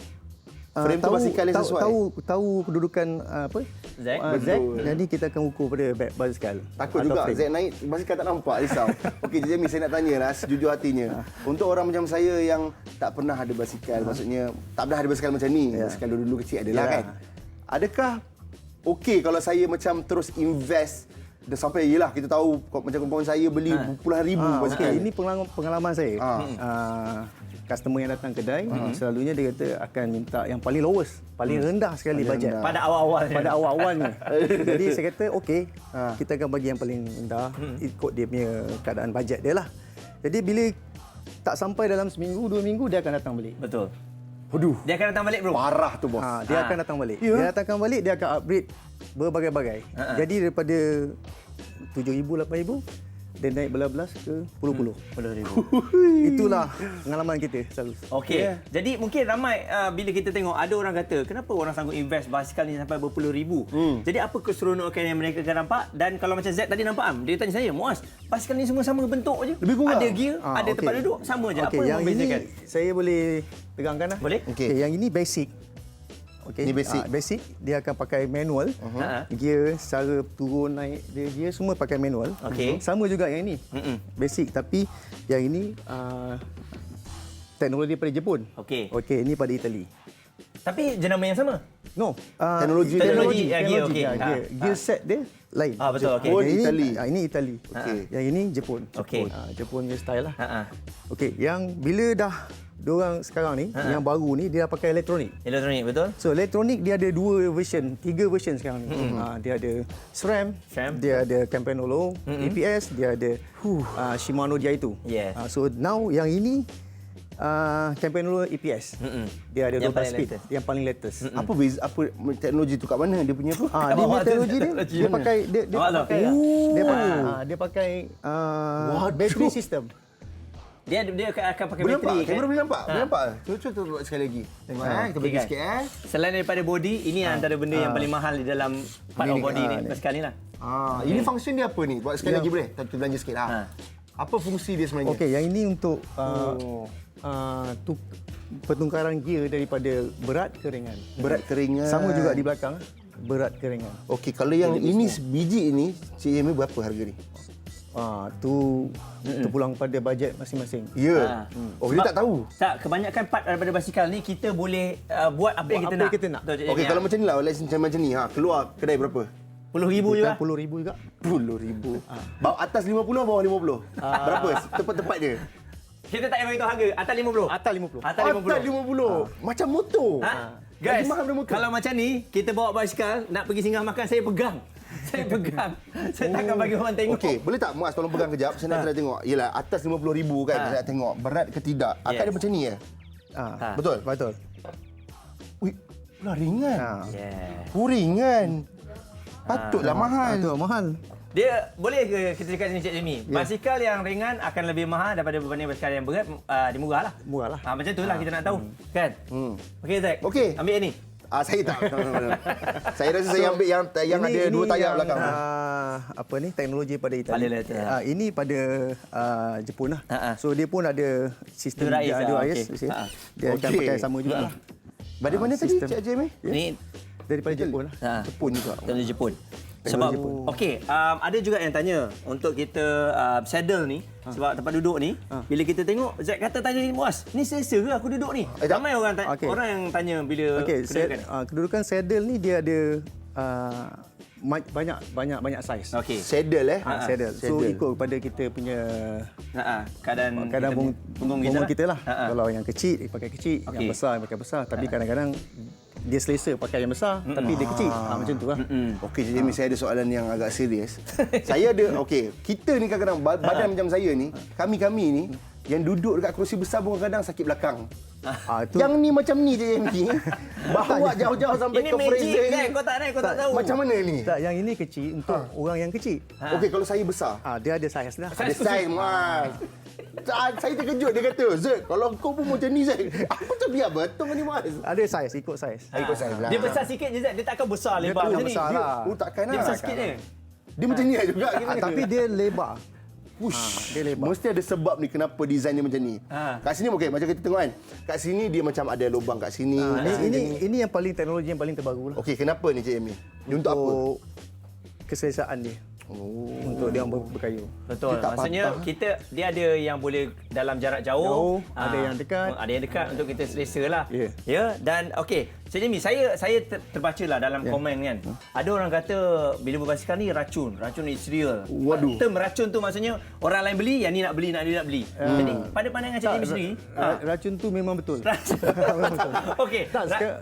Frame tu basikal yang sesuai. Tahu kedudukan Zack. Zack. Jadi kita akan ukur pada basikal. Takut atau juga frame. Zack naik basikal tak nampak, risau. Okey, Cik Jamie, saya nak tanya lah sejujur hatinya. Untuk orang macam saya yang tak pernah ada basikal, maksudnya tak pernah ada basikal macam ni. Basikal dulu kecil adalah kan. Adakah okey kalau saya macam terus invest dah sampai yelah kita tahu macam kawan saya beli puluhan ribu basikal. Okey, ini pengalaman saya. Customer yang datang kedai, selalunya dia kata akan minta yang paling lowest, paling rendah sekali bajet. Pada awal-awalnya. Pada awal-awalnya. Jadi saya kata okey, kita akan bagi yang paling rendah ikut dia punya keadaan bajet dia lah. Jadi bila tak sampai dalam seminggu, 2 minggu dia akan datang balik. Betul. Aduh, Dia akan datang balik bro. parah tu bos. Dia akan datang balik. Dia datangkan balik, dia akan upgrade berbagai-bagai. Jadi daripada 7,000, 8,000 dia naik belas-belas ke puluh-puluh. Itulah pengalaman kita selalu. Okey. Jadi mungkin ramai bila kita tengok ada orang kata kenapa orang sanggup invest basikal ni sampai berpuluh-ribu. Jadi apa keseronokan yang mereka akan nampak? Dan kalau macam Zack tadi nampak dia tanya saya, "Muaz, basikal ni semua sama bentuk je. Lebih kurang. Ada gear, ada tempat duduk, sama je. Apa yang yang ini membezakan?" saya boleh terangkan lah. Boleh? Okey. Yang ini basic. Okey. Ini basic. Basic dia akan pakai manual. Gear cara turun naik dia gear semua pakai manual. Okey. Sama juga yang ini. Basic tapi yang ini teknologi daripada Jepun. Okey. Okey, ini pada Itali. Tapi jenama yang sama. No. Teknologi gear, okey. Gear set dia lain. Betul, okey. Oh, Yang Itali. Ini Itali. Okey. Yang ini Jepun. Okey. Jepun punya style lah. Ha. Okey, yang bila dah diorang sekarang ni, yang baru ni dia dah pakai elektronik. Elektronik, betul? So elektronik dia ada 3 version sekarang ni. Dia ada SRAM, dia ada Campagnolo, APS, dia ada Shimano J2. Yes. So now yang ini Campagnolo APS. Dia ada Yang 12 paling speed, latest. yang paling latest. Apa beza apa teknologi tu kat mana dia punya apa? Dia punya teknologi dia pakai dia pakai dia pakai battery system. Dia akan pakai Boleh nampak? bateri kan. Kamera boleh nampak? Boleh nampak? Cuba buat sekali lagi. Tengok kita bagi kan? sikit Selain daripada body, ini antara benda yang paling mahal di dalam part of body ni basikal ni lah. Ini function dia apa ni? Buat sekali lagi boleh? Kita belanja sikit lah. Apa fungsi dia sebenarnya? Okey, yang ini untuk pertukaran gear daripada berat ke ringan. Berat ke ringan. Sama juga di belakang, berat ke ringan. Okey, kalau yang ini biji ini, Cik Amy berapa harga ni? Tu terpulang pada bajet masing-masing. Ya. Oh, dia tak tahu. Tak, kebanyakan part daripada basikal ni kita boleh buat apa yang kita apa nak. yang kita nak. Betul, Cik Okey, Jamie, kalau macam ni lah, let's macam ni. Keluar kedai berapa? RM10,000 juga. RM10,000 juga. RM10,000. Bawah atas 50, bawah 50. Berapa? Tepat-tepat dia. Kita tak payah beritahu harga. Atas 50. Atas 50. Atas 50. Atas 50. Macam motor. Guys, Lagi mahal daripada motor. kalau macam ni, kita bawa basikal, nak pergi singgah makan, saya pegang. Saya pegang. Saya takkan bagi orang tengok. Okey, boleh tak Muaz tolong pegang kejap? Saya nak try tengok. Yelah, atas 50,000 kan. Saya nak tengok berat ke tidak. Akak dia macam ni ya? Betul? Betul. Ui, lah ringan. Yeah. Ringan. Patutlah mahal. Itu mahal. Dia boleh ke kita cakap ni Cik Jamie? Basikal yang ringan akan lebih mahal daripada berbanding basikal yang berat, dia murah lah. Murah lah. Macam tu lah kita nak tahu. Kan? Okey Zack. Okey. Ambil yang ni. Saya tak. Saya rasa saya ambil yang ada dua tayar belakang. Apa ni teknologi pada Paling Itali. latest. Ini pada Jepun lah. So dia pun ada sistem Dura Ace, Dura okey. Ace. Dia akan Okey. pakai sama juga lah. Dari mana tadi sistem. Cik Jamie? Ni Daripada Jepun lah. Jepun juga. dari Jepun. Sebab okey, ada juga yang tanya untuk kita saddle ni sebab tempat duduk ni, bila kita tengok Zack kata tanya ni Muaz, ni selesa ke aku duduk ni? tak. Ramai orang Okey. orang yang tanya bila kedudukan ni. Kedudukan saddle ni dia ada banyak saiz. Okey. Saddle Saddle. So Saddle. ikut kepada kita punya Keadaan kadang punggung kita lah. Ha. Kalau yang kecil pakai kecil, yang Okey. besar pakai besar. Tapi kadang-kadang dia selesa pakai yang besar tapi dia kecil. Macam tu lah. Okey, Cik Jamie, saya ada soalan yang agak serius. Saya ada, okey, kita ni kadang-kadang badan macam saya ni, kami ni yang duduk dekat kerusi besar pun kadang sakit belakang. Itu Yang ni macam ni Cik Jamie. Bawa jauh-jauh sampai Ini ke magic freezer kan? ni. Kau tak tahu. Macam mana ni? tak, yang ini kecil untuk orang yang kecil. Okey, kalau saya besar, Dia ada saiz lah. ada saiz Mas. Saya terkejut dia kata, "Zek, kalau kau pun macam ni Zek." Aku macam biar betul ni Mas. Ada saiz, ikut saiz. Ikut saiz lah. Dia besar sikit je Zack, dia takkan besar Dia lebar tak macam ni. besar lah. Takkan Dia lah. besar sikit je. Dia macam ni lah juga. Tapi dia lebar. Dia lebar. Mesti ada sebab ni kenapa design dia macam ni. Kat sini okey, macam kita tengok kan. Kat sini dia macam ada lubang kat sini. Ini yang paling teknologi yang paling terbaru lah. Okey, kenapa ni Cik Amy? Dia untuk apa? Keselesaan dia. Untuk dia berkayu. Betul. Maksudnya dia ada yang boleh dalam jarak jauh, ada yang dekat. Ada yang dekat untuk kita selesa lah. Ya. Ya, dan okey, Cik Jamie, saya terbacalah dalam komen kan. Ada orang kata bila berbasikal ni racun is real. Waduh. Term racun tu maksudnya orang lain beli, yang ni nak beli, nak dia nak beli. Jadi pada pandangan Cik Jamie sendiri, Racun tu memang betul. okey.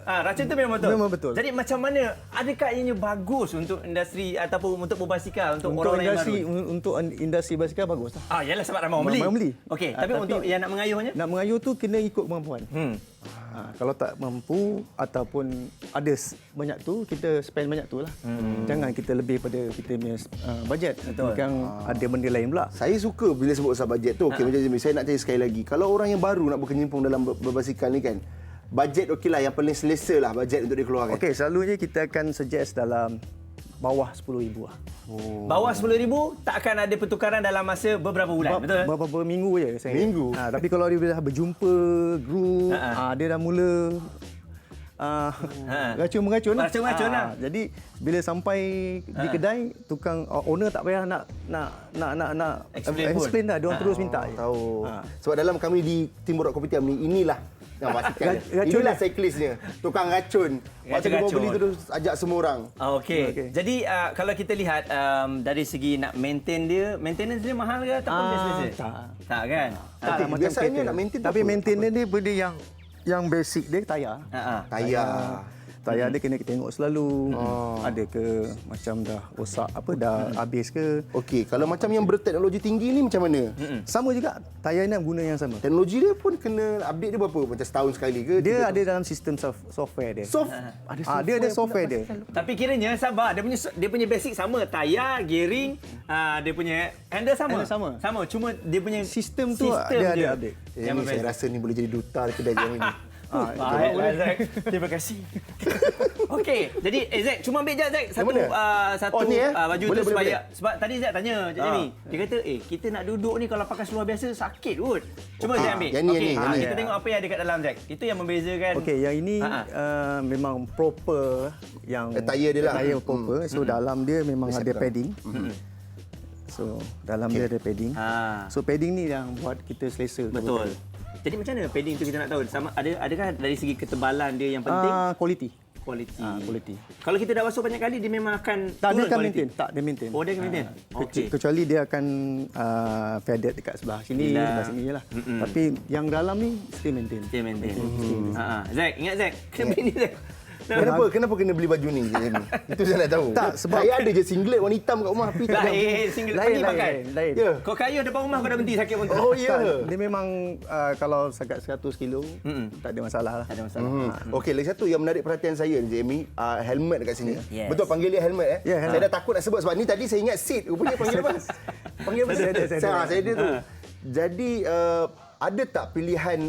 Racun tu memang betul. Memang betul. Jadi macam mana, adakah ianya bagus untuk industri ataupun untuk berbasikal untuk orang yang baru? Untuk industri basikal bagus lah. Yalah sebab ramai orang beli. Ramai orang beli. Okey, tapi untuk yang nak mengayuhnya? Nak mengayuh tu kena ikut kemampuan. Kalau tak mampu ataupun ada banyak tu, kita spend banyak tu lah. Jangan kita lebih pada kita punya bajet. Bukan ada benda lain pula. Saya suka bila sebut pasal bajet tu. Okey, macam Jamie, saya nak tanya sekali lagi. Kalau orang yang baru nak berkecimpung dalam berbasikal ni kan, bajet okeylah, yang paling selesa lah bajet untuk dikeluarkan. Okey, selalunya kita akan suggest dalam bawah 10,000 lah. Bawah 10,000 tak akan ada pertukaran dalam masa beberapa bulan, betul? Beberapa minggu je saya. Minggu? Tapi kalau dia dah berjumpa group, dia dah mula racun-meracun lah. Racun-racun lah. Jadi bila sampai di kedai, tukang owner tak payah nak explain dah, dia orang terus minta je. Tahu. Sebab dalam kami di Tim Borak Kopitiam ni, inilah yang basikal. Racun Inilah dia. cyclistnya. Tukang racun. Waktu dia bawa beli terus ajak semua orang. Okey. Jadi kalau kita lihat dari segi nak maintain dia, maintenance dia mahal ke ataupun dia selesa? Tak kan? Tapi macam biasanya kereta. nak maintain tu Tapi apa? maintenance dia benda yang basic dia tayar. Tayar. Tayar dia kena tengok selalu. Ada ke macam dah rosak dah habis ke. Okey, kalau macam yang berteknologi tinggi ni macam mana? Sama juga, tayar ni guna yang sama. Teknologi dia pun kena update dia berapa? Macam setahun sekali ke? Dia ada dalam sistem software dia. Dia ada software dia. Tapi kiranya sabar, dia punya basic sama, tayar, gearing, dia punya handle sama. Handle sama. Sama, cuma dia punya Sistem tu dia ada update. Yang Saya rasa ni boleh jadi duta kedai yang ini. Baiklah Zack. Terima kasih. Okey, jadi Zack, cuma ambil je Zack satu satu ni, baju boleh, tu boleh, supaya sebab tadi Zack tanya Cik Jamie. Dia kata, kita nak duduk ni kalau pakai seluar biasa sakit kot. Cuma Zack ambil. yang ni. Kita tengok apa yang ada kat dalam Zack. Itu yang membezakan. Okey, yang ini memang proper yang Tayar dia lah. Tayar proper. So dalam dia memang ada padding. So dalam dia ada padding. So padding ni yang buat kita selesa. Betul. Jadi macam mana padding tu kita nak tahu? Sama adakah dari segi ketebalan dia yang penting? Quality. Quality. Kalau kita dah basuh banyak kali dia memang akan Tak, dia turun akan quality. maintain. Tak, dia maintain. Oh, dia akan maintain. Okey. Kecuali dia akan faded dekat sebelah sini, sebelah sini je lah. Tapi yang dalam ni still maintain. Dia maintain. Zack, ingat Zack. Kena beli ni Zack. Kenapa kena beli baju ni? Itu saya nak tahu. Tak, sebab- saya ada je singlet warna hitam kat rumah. Tapi tak ada. Single Lain, pergi pakai. lain. Ya. Kau kayu depan rumah kau dah berhenti sakit pun. Oh ya. Tak, dia memang kalau sangat 100 kilo, tak ada masalah lah. Tak ada masalah. Okey, lagi satu yang menarik perhatian saya, Jamie, helmet dekat sini. Yes. Betul panggil dia helmet Ya, helmet. Saya dah takut nak sebut sebab ni tadi saya ingat seat. Rupanya panggil apa? Panggil apa? Saya dia tu. Jadi ada tak pilihan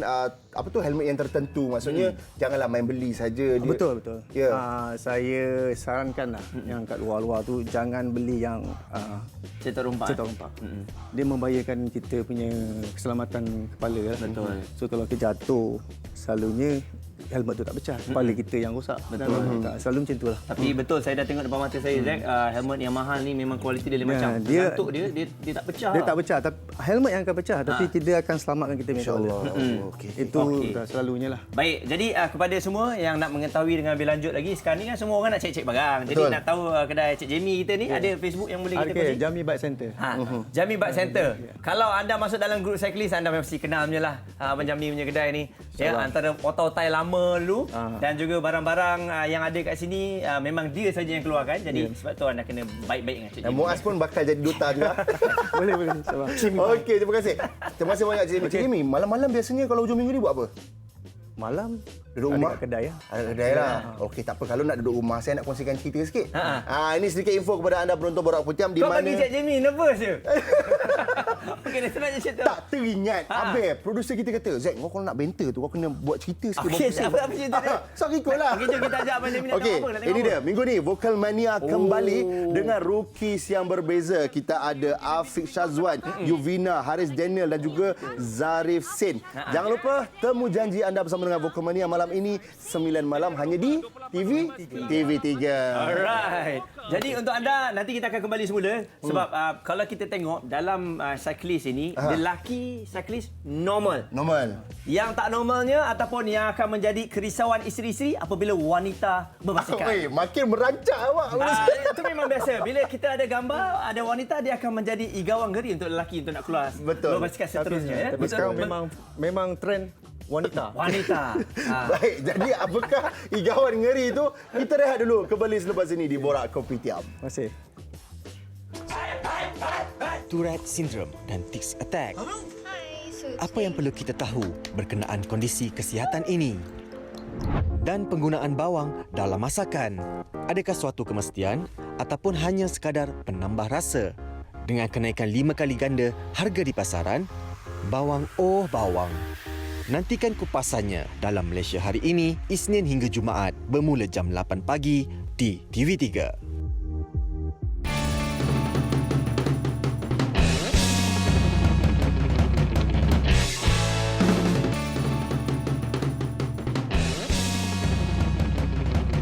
helmet yang tertentu? Maksudnya janganlah main beli saja dia. Betul. Ya. Saya sarankan lah yang kat luar-luar tu jangan beli yang Cetak rompak. Dia membahayakan kita punya keselamatan kepala lah. Betul. So kalau kita jatuh, selalunya helmet tu tak pecah, kepala kita yang rosak. Betul. Selalu macam tu lah. Tapi betul saya dah tengok depan mata saya Zack, helmet yang mahal ni memang kualiti dia lain macam. dia- Gantuk dia tak pecah. Dia tak pecah, tapi helmet yang akan pecah, tapi kita akan selamatkan kita punya kepala. Okey. Itu Okey. dah selalunya lah. Baik, jadi kepada semua yang nak mengetahui dengan lebih lanjut lagi, sekarang ni kan semua orang nak cek-cek barang. Jadi Betul. nak tahu kedai Cik Jamie kita ni ada Facebook yang boleh kita Okey, kongsi? Jamie Bike Center. Jamie Bike Center. Kalau anda masuk dalam grup cyclist, anda mesti kenal punya lah Abang Jamie punya kedai ni. Ya, antara otai-otai lama dulu dan juga barang-barang yang ada kat sini memang dia saja yang keluarkan. Jadi sebab tu anda kena baik-baik dengan Cik Dan Jamie. Muaz pun bakal jadi duta juga. boleh. Sabar. Okey, terima kasih. Terima kasih banyak Cik Jamie. Cik Jamie, malam-malam biasanya kalau hujung minggu ni buat apa? Malam Duduk ada rumah? kat kedai lah. Ada kedai lah. Okey, tak apa. Kalau nak duduk rumah, saya nak kongsikan cerita sikit. Ini sedikit info kepada anda penonton Borak Putiam di Kau mana... bagi Cik Jamie nervous je. Okey, dia senang je cerita. Tak teringat. Habis, producer kita kata, Zack, kau kalau nak banter tu, kau kena buat cerita sikit. Okey, bagus." apa cerita dia? So, ikutlah. Okey, jom kita ajak Abang Jamie nak Okey, tengok apa. Nak tengok ini apa. dia. Minggu ni, Vokal Mania kembali dengan rookies yang berbeza. Kita ada Afiq Syazwan, Yuvina, Haris Daniel dan juga Zarif Sin. Jangan lupa, temu janji anda bersama dengan Vokal Mania malam ini 9 malam hanya di TV3. Alright. Jadi untuk anda nanti kita akan kembali semula sebab kalau kita tengok dalam cyclist ini lelaki cyclist normal. Yang tak normalnya ataupun yang akan menjadi kerisauan isteri-isteri apabila wanita berbasikal. Weh, makin merancak awak. Itu memang biasa. Bila kita ada gambar ada wanita dia akan menjadi igawang geri untuk lelaki untuk nak keluar Betul. berbasikal seterusnya. Ya? Tapi sekarang memang trend wanita. Baik, jadi apakah igawan ngeri itu? Kita rehat dulu. Kembali selepas ini di Borak Kopitiam. Terima kasih. Tourette Syndrome dan Tics Attack. Apa yang perlu kita tahu berkenaan kondisi kesihatan ini? Dan penggunaan bawang dalam masakan. Adakah suatu kemestian ataupun hanya sekadar penambah rasa? Dengan kenaikan 5 kali ganda harga di pasaran, bawang bawang. Nantikan kupasannya dalam Malaysia Hari Ini, Isnin hingga Jumaat bermula jam 8 pagi di TV3.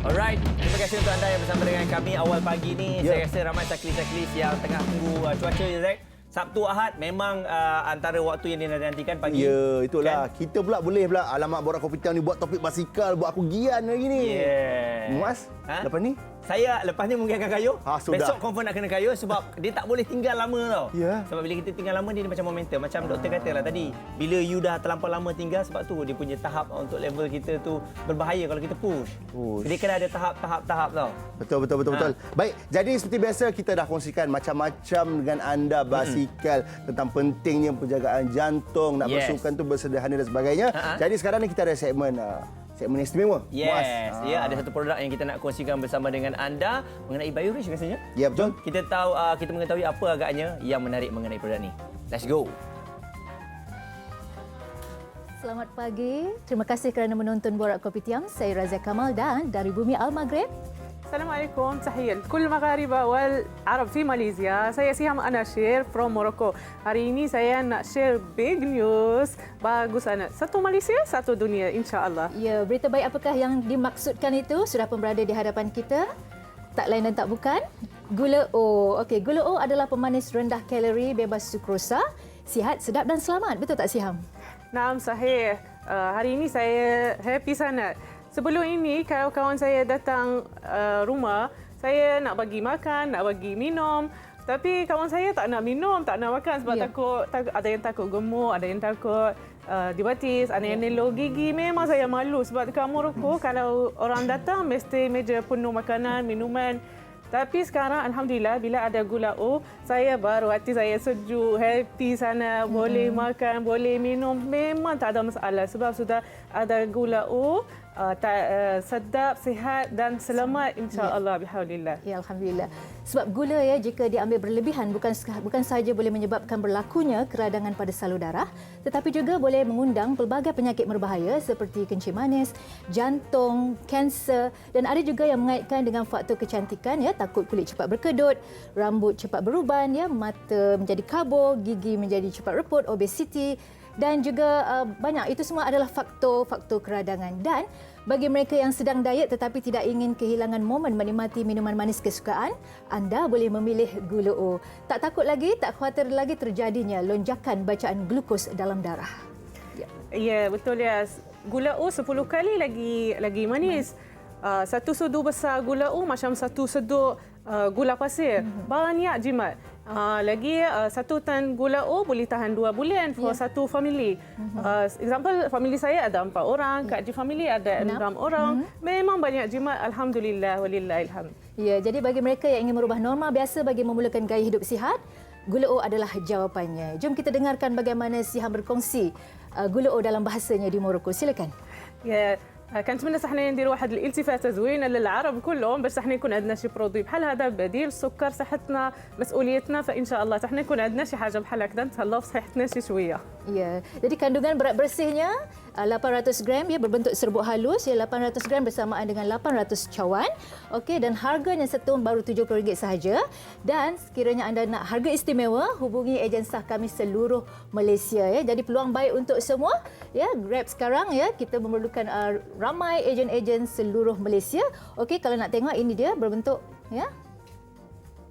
Alright, terima kasih untuk anda yang bersama dengan kami awal pagi ni. Saya rasa ramai cyclist-cyclist yang tengah tunggu cuaca je, Zack. Sabtu Ahad memang antara waktu yang dinantikan pagi. Ya, itulah. Kan? Kita pula boleh pula alamak Borak Kopitiam ni buat topik basikal, buat aku gian hari ni. Muas, lepas ni? Saya lepas ni mungkin akan kayuh. Sudah. Besok confirm nak kena kayuh sebab dia tak boleh tinggal lama tau. Ya. Sebab bila kita tinggal lama dia macam momentum. Macam doktor katalah tadi, bila you dah terlampau lama tinggal sebab tu dia punya tahap untuk level kita tu berbahaya kalau kita push. Dia kena ada tahap-tahap tau. Betul. Baik, jadi seperti biasa kita dah kongsikan macam-macam dengan anda basikal tentang pentingnya penjagaan jantung, nak bersukan tu bersederhana dan sebagainya. Jadi sekarang ni kita ada segmen istimewa. Yes. Ya, ada satu produk yang kita nak kongsikan bersama dengan anda mengenai BioRich rasanya. Ya, betul. Kita tahu kita mengetahui apa agaknya yang menarik mengenai produk ni. Let's go. Selamat pagi. Terima kasih kerana menonton Borak Kopitiam. Saya Razia Kamal dan dari Bumi Al-Maghrib. Assalamualaikum, تحية لكل المغاربة والعرب في ماليزيا. Saya Siham Anashir from Morocco. Hari ini saya nak share big news. Bagus anak. Satu Malaysia, satu dunia insya-Allah. Ya, berita baik apakah yang dimaksudkan itu sudah pun berada di hadapan kita. Tak lain dan tak bukan gula O. Okey, gula O adalah pemanis rendah kalori, bebas sukrosa, sihat, sedap dan selamat. Betul tak Siham? Naam, sahih. Hari ini saya happy sangat. Sebelum ini, kawan-kawan saya datang rumah, saya nak bagi makan, nak bagi minum. Tapi kawan saya tak nak minum, tak nak makan sebab takut ada yang takut gemuk, ada yang takut diabetes, ada yang nelo gigi. Memang saya malu sebab dekat Morocco kalau orang datang mesti meja penuh makanan, minuman. Tapi sekarang Alhamdulillah bila ada gula O, saya baru hati saya sejuk, happy sana, boleh makan, boleh minum. Memang tak ada masalah sebab sudah ada gula O. Sedap, sihat dan selamat insya-Allah bihaulillah. Ya, alhamdulillah. Sebab gula ya jika diambil berlebihan bukan sahaja boleh menyebabkan berlakunya keradangan pada salur darah, tetapi juga boleh mengundang pelbagai penyakit berbahaya seperti kencing manis, jantung, kanser dan ada juga yang mengaitkan dengan faktor kecantikan ya, takut kulit cepat berkedut, rambut cepat beruban ya, mata menjadi kabur, gigi menjadi cepat reput, obesiti dan juga banyak. Itu semua adalah faktor-faktor keradangan. Dan bagi mereka yang sedang diet tetapi tidak ingin kehilangan momen menikmati minuman manis kesukaan, anda boleh memilih gula O. Tak takut lagi, tak khawatir lagi terjadinya lonjakan bacaan glukos dalam darah. Ya, betul ya. Gula O 10 kali lagi manis. Satu sudu besar gula O macam satu seduk gula pasir. Banyak jimat. Lagi satu tan gula O boleh tahan 2 bulan for satu family. Example, family saya ada 4 orang, Kak Ji family ada 6 orang. Memang banyak jimat, alhamdulillah walillahilhamd. Ya, jadi bagi mereka yang ingin merubah norma biasa bagi memulakan gaya hidup sihat, gula O adalah jawapannya. Jom kita dengarkan bagaimana Siham berkongsi gula O dalam bahasanya di Morocco. Silakan. Ya, كانت منا احنا ندير واحد الالتفاته زوينه للعرب كلهم باش احنا يكون عندنا شي برودوي بحال هذا بديل السكر، صحتنا مسؤوليتنا، فان شاء الله احنا يكون عندنا شي حاجه بحال هكذا نتهلاو في صحتنا شي شويه. Ya, jadi kandungan berat bersihnya 800 gram ya, berbentuk serbuk halus ya, 800 gram bersamaan dengan 800 cawan. Okey, dan harganya setun baru RM70 sahaja. Dan sekiranya anda nak harga istimewa, hubungi ejen sah kami seluruh Malaysia ya. Jadi peluang baik untuk semua ya. Grab sekarang ya, kita memerlukan ramai ejen-ejen seluruh Malaysia. Okey, kalau nak tengok ini dia berbentuk ya,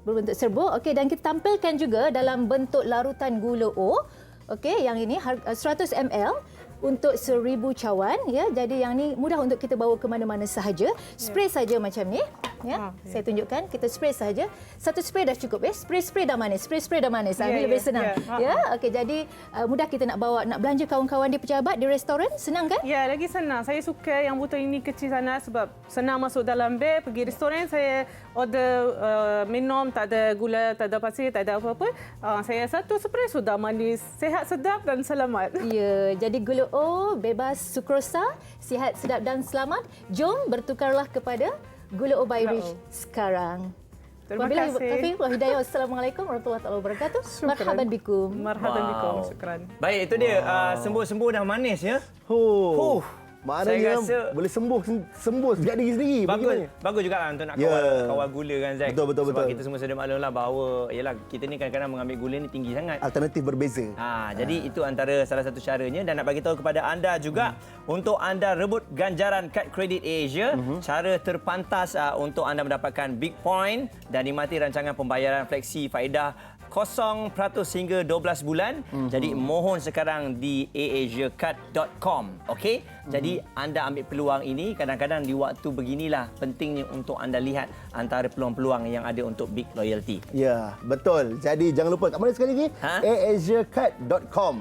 berbentuk serbuk. Okey, dan kita tampilkan juga dalam bentuk larutan gula O. Okey, yang ini 100 ml untuk 1000 cawan ya. Jadi yang ni mudah untuk kita bawa ke mana-mana sahaja. Spray saja macam ni ya. Saya tunjukkan, kita spray saja. Satu spray dah cukup ya. Spray dah manis. Spray dah manis. Ini lebih senang. Ya, okey, jadi mudah kita nak bawa, nak belanja kawan-kawan di pejabat di restoran, senang kan? Ya, lagi senang. Saya suka yang botol ini kecil sangat sebab senang masuk dalam beg. Pergi restoran saya order minum, tak ada gula, tak ada pasir, tak ada apa-apa. Saya satu spray sudah manis, sihat, sedap dan selamat. Ya, jadi gula O bebas sukrosa, sihat, sedap dan selamat. Jom bertukarlah kepada gula O BioRich sekarang. Terima kasih. Hidayah. Assalamualaikum warahmatullahi wabarakatuh. Marhaban bikum. Marhaban bikum. Syukran. Baik, itu dia. Sembuh-sembuh dah manis ya. Maknanya boleh sembuh sejak diri sendiri. Bagus juga lah untuk nak kawal gula kan Zack. Betul. Sebab kita semua sedia maklum lah bahawa yalah, kita ni kadang-kadang mengambil gula ni tinggi sangat. Alternatif berbeza. Jadi itu antara salah satu caranya, dan nak bagi tahu kepada anda juga untuk anda rebut ganjaran kad kredit Asia, cara terpantas untuk anda mendapatkan big point dan nikmati rancangan pembayaran fleksi faedah 0% hingga 12 bulan. Jadi mohon sekarang di aasiacard.com. Okey? Jadi anda ambil peluang ini. Kadang-kadang di waktu beginilah pentingnya untuk anda lihat antara peluang-peluang yang ada untuk big loyalty. Ya, betul. Jadi jangan lupa, kat mana sekali lagi? aasiacard.com.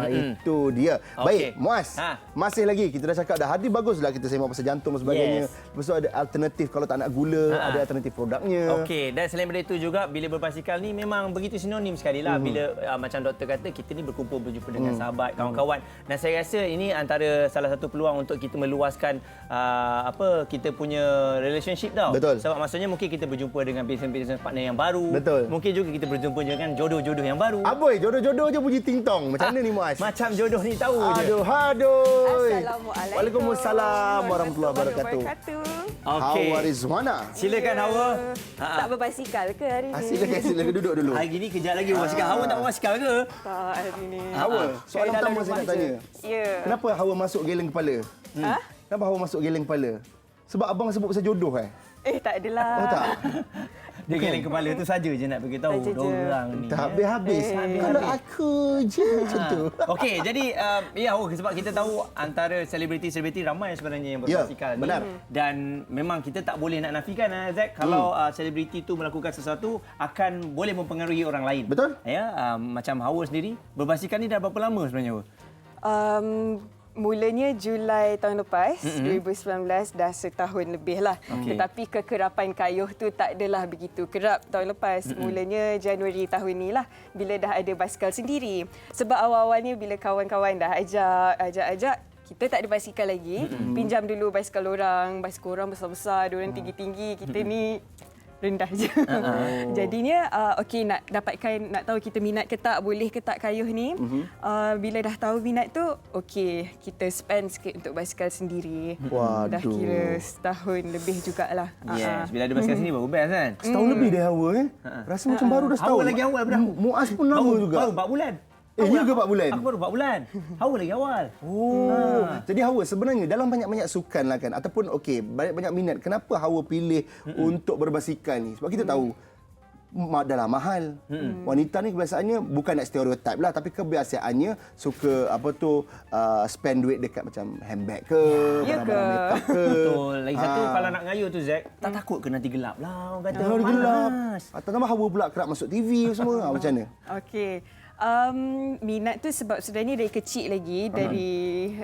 Itu dia. Baik, Muaz. Masih lagi kita dah cakap dah. Hadi baguslah kita sembang pasal jantung dan sebagainya. Lepas tu ada alternatif kalau tak nak gula, ada alternatif produknya. Okey, dan selain daripada itu juga bila berbasikal ni memang begitu sinonim sekali lah. Bila macam doktor kata, kita ni berkumpul berjumpa dengan sahabat, kawan-kawan. Dan saya rasa ini antara salah satu peluang untuk kita meluaskan kita punya relationship tau. Betul. Sebab maksudnya mungkin kita berjumpa dengan business partner yang baru. Betul. Mungkin juga kita berjumpa dengan jodoh-jodoh yang baru. Aboy, jodoh-jodoh je bunyi ting-tong. Macam mana ni, Muaz? Macam jodoh ni tahu je. Aduh. Assalamualaikum. Waalaikumsalam warahmatullahi wabarakatuh. Okey. Hawa Rizwana. Silakan Hawa. Tak berbasikal ke hari ni? Silakan duduk dulu. Hari ni kejap lagi berbasikal. Hawa tak berbasikal ke? Tak hari ni. Hawa, soalan pertama saya nak tanya. Ya. Kenapa Hawa masuk geleng kepala? Kenapa Hawa masuk geleng kepala? Sebab abang sebut pasal jodoh Tak adalah. Oh tak? Dia geleng kepala tu saja je nak beritahu Saja je. orang ni. Tak habis-habis. Kalau aku je macam tu. Okey, jadi sebab kita tahu antara selebriti-selebriti ramai sebenarnya yang berbasikal ni. Benar. Dan memang kita tak boleh nak nafikan Zack, kalau selebriti tu melakukan sesuatu akan boleh mempengaruhi orang lain. Betul. Ya, macam Hawa sendiri berbasikal ni dah berapa lama sebenarnya? Mulanya Julai tahun lepas, 2019, dah setahun lebih lah. Tetapi kekerapan kayuh tu tak adalah begitu kerap tahun lepas. Mulanya Januari tahun ni lah, bila dah ada basikal sendiri. Sebab awal-awalnya bila kawan-kawan dah ajak, kita tak ada basikal lagi. Pinjam dulu basikal orang besar-besar, diorang tinggi-tinggi, kita ni rendah je. Jadinya nak tahu kita minat ke tak, boleh ke tak kayuh ni. Bila dah tahu minat tu, kita spend sikit untuk basikal sendiri. Waduh. Dah kira setahun lebih jugalah. Yes, bila ada basikal sini baru best kan? Setahun lebih dah Hawa Rasa macam baru dah setahun. Hawa lagi awal pada aku. Muaz pun lama juga. Baru 4 bulan. Ya ke 4 bulan? Aku baru 4 bulan. Hawa lagi awal. Jadi Hawa sebenarnya dalam banyak-banyak sukan lah kan, ataupun banyak-banyak minat, kenapa Hawa pilih untuk berbasikal ni? Sebab kita tahu adalah mahal. Wanita ni kebiasaannya bukan nak stereotip lah, tapi kebiasaannya suka spend duit dekat macam handbag ke, barang-barang makeup ke. Betul. Lagi satu kalau nak ngayuh tu Zack, tak takut ke nanti gelap lah orang kata. Gelap. Tambah Hawa pula kerap masuk TV semua. Macam mana? Okey. Minat tu sebab sebenarnya dari kecil lagi, dari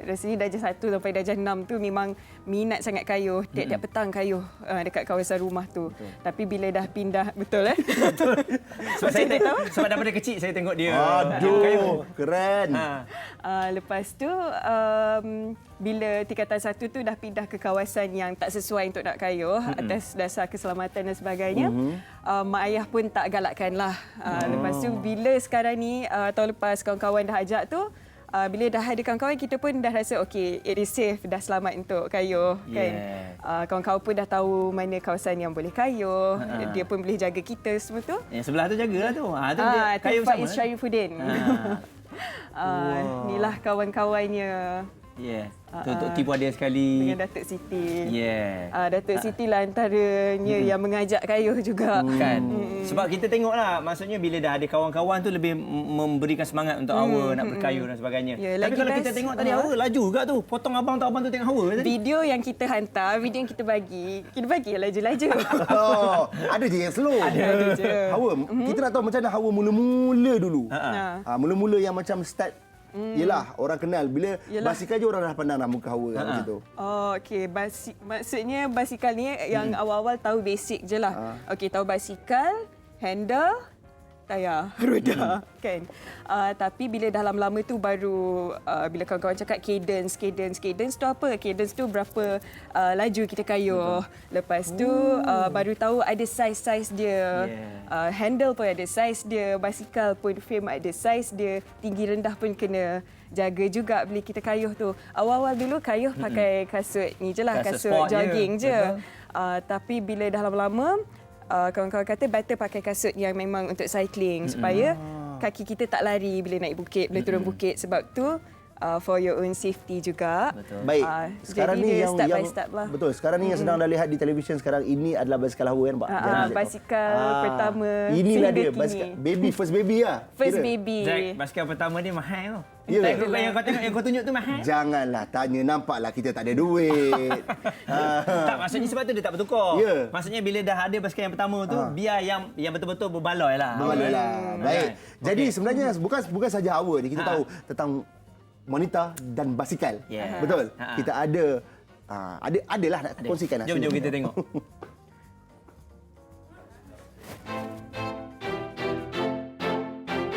rasanya darjah 1 sampai darjah 6 tu memang minat sangat kayuh. Tiap-tiap petang kayuh dekat kawasan rumah tu. Tapi bila dah pindah, betul Betul. Sebab daripada kecil saya tengok dia. Aduh, keren. Lepas tu bila tingkatan 1 tu dah pindah ke kawasan yang tak sesuai untuk nak kayuh atas dasar keselamatan dan sebagainya. Mak ayah pun tak galakkan lah. Lepas tu bila sekarang ni tahun lepas kawan-kawan dah ajak tu, bila dah ada kawan-kawan, kita pun dah rasa it is safe, dah selamat untuk kayuh kan. Kawan-kawan pun dah tahu mana kawasan yang boleh kayuh, dia pun boleh jaga kita semua tu. Yang sebelah tu jagalah tu. Tu kayuh Faiz sama. Syarifuddin. Inilah kawan-kawannya. Untuk tipu ada sekali. Dengan Datuk Siti. Datuk Siti lah antaranya yang mengajak kayuh juga. Kan. Sebab kita tengoklah, maksudnya bila dah ada kawan-kawan tu lebih memberikan semangat untuk Hawa nak berkayuh dan sebagainya. Tapi kalau kita tengok tadi Hawa laju juga tu. Potong abang tu tengok Hawa tadi. Video yang kita hantar, video yang kita bagi laju-laju. Ada je yang slow. Ada je. Hawa, kita nak tahu macam mana Hawa mula-mula dulu. Mula-mula yang macam start. Yelah, orang kenal. Bila basikal je orang dah pandang muka Hawa macam tu. Okey, maksudnya basikal ni yang awal-awal tahu basic je lah. Okey, tahu basikal, handle, tayar, roda kan. Tapi bila dah lama-lama tu baru bila kawan-kawan cakap cadence tu apa? Cadence tu berapa laju kita kayuh. Lepas tu baru tahu ada saiz-saiz dia. Handle pun ada saiz dia, basikal pun frame ada saiz dia, tinggi rendah pun kena jaga juga bila kita kayuh tu. Awal-awal dulu kayuh pakai kasut ni je lah, kasut jogging je. Tapi bila dah lama-lama kawan-kawan kata better pakai kasut yang memang untuk cycling supaya kaki kita tak lari bila naik bukit, bila turun bukit. Sebab tu for your own safety juga. Baik. Sekarang jadi ni dia yang step by step lah. Betul. Sekarang ni yang sedang anda lihat di televisyen sekarang ini adalah basikal Hawa kan, Pak? Basikal pertama Inilah sehingga dia kini. basikal baby, first baby lah. First kira. baby. Zack, basikal pertama dia mahal tau. Ya. Tengok yang kau tengok, yang kau tunjuk tu mahal. Janganlah tanya, nampaklah kita tak ada duit. Tak, maksudnya sebab tu dia tak bertukar. Ya. Maksudnya bila dah ada basikal yang pertama tu, biar yang betul-betul berbaloi lah. Boleh lah. Baik. Jadi Okey. sebenarnya bukan saja Hawa ni, kita tahu tentang wanita dan basikal. Yeah. Betul. Ha. Kita adalah nak kongsikan lah. Jom sini. kita tengok.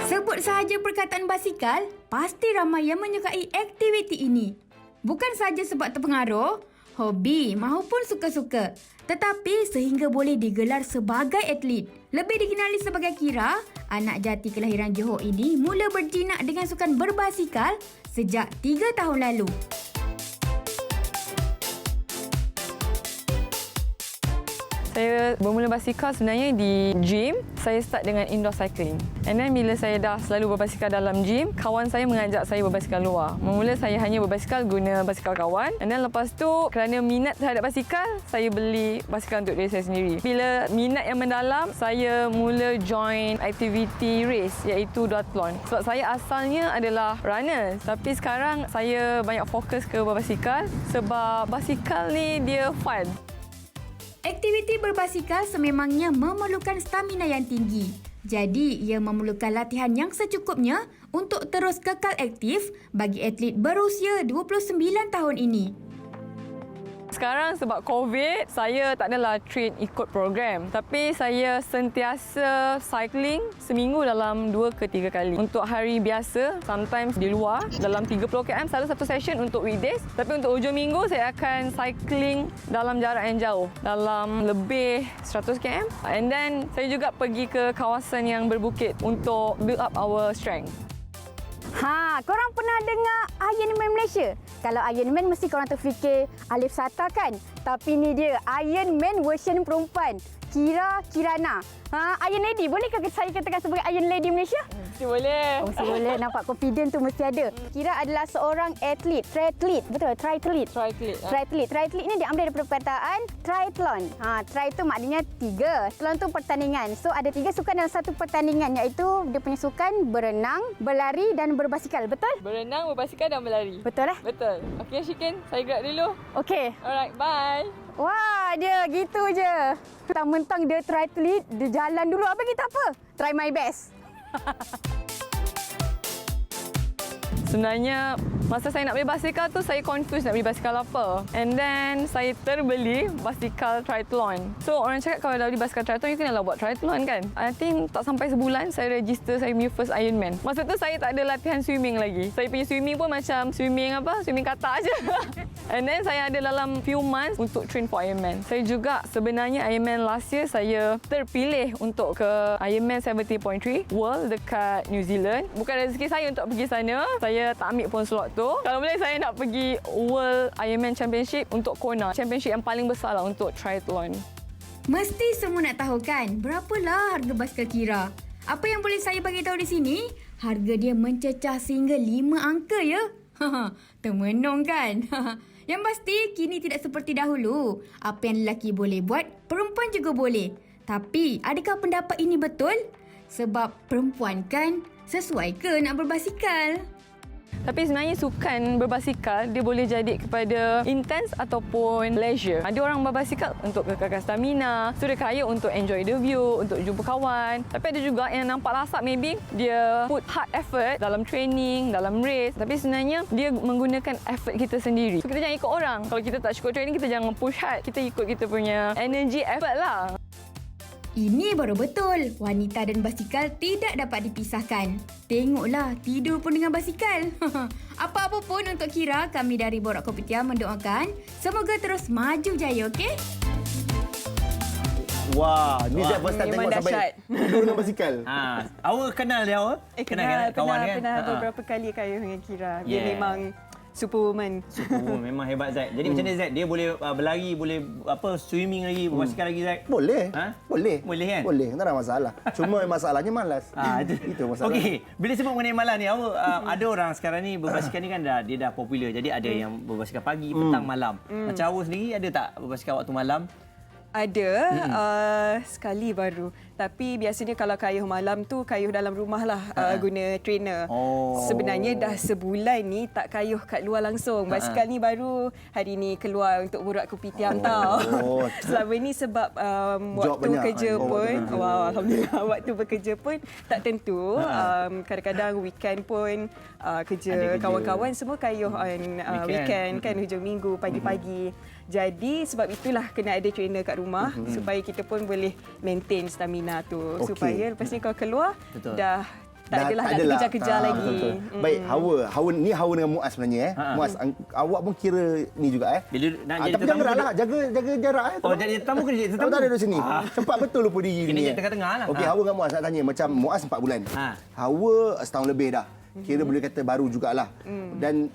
Sebut sahaja perkataan basikal, pasti ramai yang menyukai aktiviti ini. Bukan sahaja sebab terpengaruh, hobi maupun suka-suka, tetapi sehingga boleh digelar sebagai atlet. Lebih dikenali sebagai Kira, anak jati kelahiran Johor ini mula berjinak dengan sukan berbasikal sejak 3 tahun lalu. Saya bermula basikal sebenarnya di gym. Saya start dengan indoor cycling. And then bila saya dah selalu berbasikal dalam gym, kawan saya mengajak saya berbasikal luar. Mula saya hanya berbasikal guna basikal kawan. And then lepas tu kerana minat terhadap basikal, saya beli basikal untuk diri saya sendiri. Bila minat yang mendalam, saya mula join aktiviti race iaitu duathlon. Sebab saya asalnya adalah runner. Tapi sekarang saya banyak fokus ke berbasikal sebab basikal ni dia fun. Aktiviti berbasikal sememangnya memerlukan stamina yang tinggi. Jadi, ia memerlukan latihan yang secukupnya untuk terus kekal aktif bagi atlet berusia 29 tahun ini. Sekarang sebab COVID, saya tak adalah train ikut program. Tapi saya sentiasa cycling seminggu dalam 2 ke 3 kali. Untuk hari biasa, sometimes di luar, dalam 30 km selalu satu session untuk weekdays. Tapi untuk hujung minggu, saya akan cycling dalam jarak yang jauh. Dalam lebih 100 km. And then, saya juga pergi ke kawasan yang berbukit untuk build up our strength. Korang pernah dengar Ironman Malaysia? Kalau Ironman mesti korang terfikir Alif Sata kan? Tapi ni dia Ironman version perempuan. Kirana. Iron Lady, bolehkah saya katakan sebagai Iron Lady Malaysia? Mesti boleh. Mesti boleh. Nampak confident tu mesti ada. Kira adalah seorang atlet, triathlete. Betul, triathlete. Triathlete ni diambil daripada perkataan triathlon. Tri tu maknanya 3. Thlon tu pertandingan. So ada 3 sukan dalam satu pertandingan iaitu dia punya sukan berenang, berlari dan berbasikal. Betul? Berenang, berbasikal dan berlari. Betul lah? Betul. Okey Syikin, saya gerak dulu. Okey. Alright, bye. Wah, dia gitu je. Mentang-mentang dia triathlete, dia jalan dulu. Apa kita apa? Try my best. Sebenarnya masa saya nak beli basikal tu saya confused nak beli basikal apa. And then saya terbeli basikal triathlon. So orang cakap kalau dah beli basikal triathlon you kenalah buat triathlon kan. I think tak sampai sebulan saya register saya punya first Ironman. Masa tu saya tak ada latihan swimming lagi. Saya punya swimming pun macam swimming katak je. And then saya ada dalam few months untuk train for Ironman. Saya juga sebenarnya Ironman last year saya terpilih untuk ke Ironman 70.3 World dekat New Zealand. Bukan rezeki saya untuk pergi sana. Saya tak ambil pun slot tu. Kalau boleh saya nak pergi World Ironman Championship untuk Kona. Championship yang paling besar lah untuk triathlon. Mesti semua nak tahu kan berapalah harga basikal Kira. Apa yang boleh saya bagi tahu di sini? Harga dia mencecah sehingga 5 angka ya. Termenung kan? Yang pasti kini tidak seperti dahulu. Apa yang lelaki boleh buat, perempuan juga boleh. Tapi adakah pendapat ini betul? Sebab perempuan kan sesuai ke nak berbasikal? Tapi sebenarnya sukan berbasikal dia boleh jadi kepada intense ataupun leisure. Ada orang berbasikal untuk kekalkan stamina, sudah kaya untuk enjoy the view, untuk jumpa kawan. Tapi ada juga yang nampak lasak maybe dia put hard effort dalam training, dalam race. Tapi sebenarnya dia menggunakan effort kita sendiri. So kita jangan ikut orang. Kalau kita tak cukup training, kita jangan push hard. Kita ikut kita punya energy effort lah. Ini baru betul. Wanita dan basikal tidak dapat dipisahkan. Tengoklah, tidur pun dengan basikal. Apa-apa pun untuk Kira, kami dari Borak Kopitiam mendoakan semoga terus maju jaya, okey? Wah, ni Zack first time tengok sampai tidur dengan basikal. Awak kenal dia awak? Kenal kawan kan? Pernah beberapa kali kaya dengan Kira. Dia memang Superwoman. Oh, memang hebat Zack. Jadi macam mana Zack? Dia boleh berlari, boleh swimming lagi, berbasikal lagi Zack? Boleh. Ha? Boleh. Boleh kan? Boleh, tak ada masalah. Cuma masalahnya malas. Itu masalah. Okey, bila sebut mengenai malas ni, ada orang sekarang ni berbasikal ni kan dia dah popular. Jadi ada yang berbasikal pagi, petang, malam. Macam awak sendiri ada tak berbasikal waktu malam? Ada, sekali baru. Tapi biasanya kalau kayuh malam tu, kayuh dalam rumah lah, guna trainer. Sebenarnya dah sebulan ni tak kayuh kat luar langsung. Basikal ni baru hari ni keluar untuk borak kopi tiam tau. Selama ni sebab waktu kerja pun, Alhamdulillah, waktu bekerja pun tak tentu. Kadang-kadang weekend pun kerja kawan-kawan semua kayuh on weekend kan, hujung minggu, pagi-pagi. Jadi sebab itulah kena ada trainer kat rumah supaya kita pun boleh maintain stamina tu. Supaya lepas ni kalau keluar dah tak adalah nak kejar-kejar lagi. Baik, Hawa ni Hawa dengan Muaz sebenarnya Muaz, awak pun kira ni juga Bila nak jadi tapi janganlah jaga jarak jadi tetamu kena jadi tetamu. Tak ada di sini. Cepat betul lupa diri kena ni. jadi tengah-tengah lah. Okey, Hawa dengan Muaz nak tanya, macam Muaz 4 bulan. Hawa setahun lebih dah. Kira boleh kata baru jugalah. Dan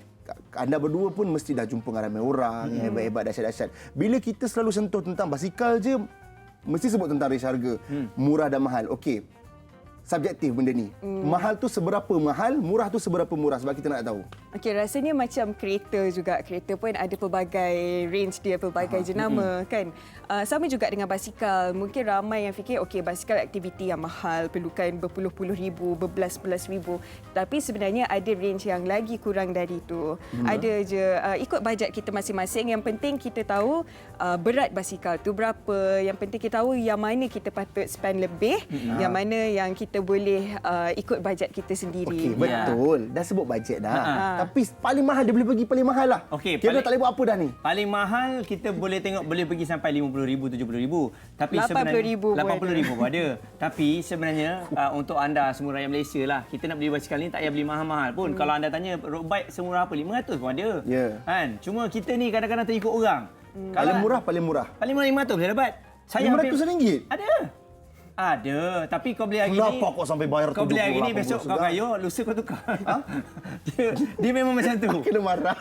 anda berdua pun mesti dah jumpa dengan ramai orang yang hebat-hebat, dahsyat-dahsyat. Bila kita selalu sentuh tentang basikal je, mesti sebut tentang range harga. Murah dan mahal. Okey, subjektif benda ni. Mahal tu seberapa mahal, murah tu seberapa murah, sebab kita nak tahu. Okey, rasanya macam kereta juga. Kereta pun ada pelbagai range dia, pelbagai jenama kan. Sama juga dengan basikal. Mungkin ramai yang fikir okey, basikal aktiviti yang mahal, perlukan berpuluh-puluh ribu, berbelas-belas ribu. Tapi sebenarnya ada range yang lagi kurang dari itu. Ada je ikut bajet kita masing-masing. Yang penting kita tahu berat basikal tu berapa. Yang penting kita tahu yang mana kita patut spend lebih, yang mana yang kita boleh ikut bajet kita sendiri. Okey, betul. Dah sebut bajet dah. Tapi paling mahal dia boleh pergi paling mahal lah. Okey, kita tak boleh buat apa dah ni. Paling mahal kita boleh tengok boleh pergi sampai 50,000, 70,000. Tapi 80,000 pun ada. Tapi sebenarnya untuk anda semua rakyat Malaysia lah, kita nak beli basikal ni tak payah beli mahal-mahal pun. Kalau anda tanya road bike semurah apa, 500 pun ada. Kan? Cuma kita ni kadang-kadang terikut orang. Paling murah. Paling murah 500 boleh dapat. RM500? Ada, tapi kau beli hari ni. Kenapa kau sampai bayar kau beli hari ni, besok kau kayuh, lusa kau tukar. dia memang macam tu. Kena marah.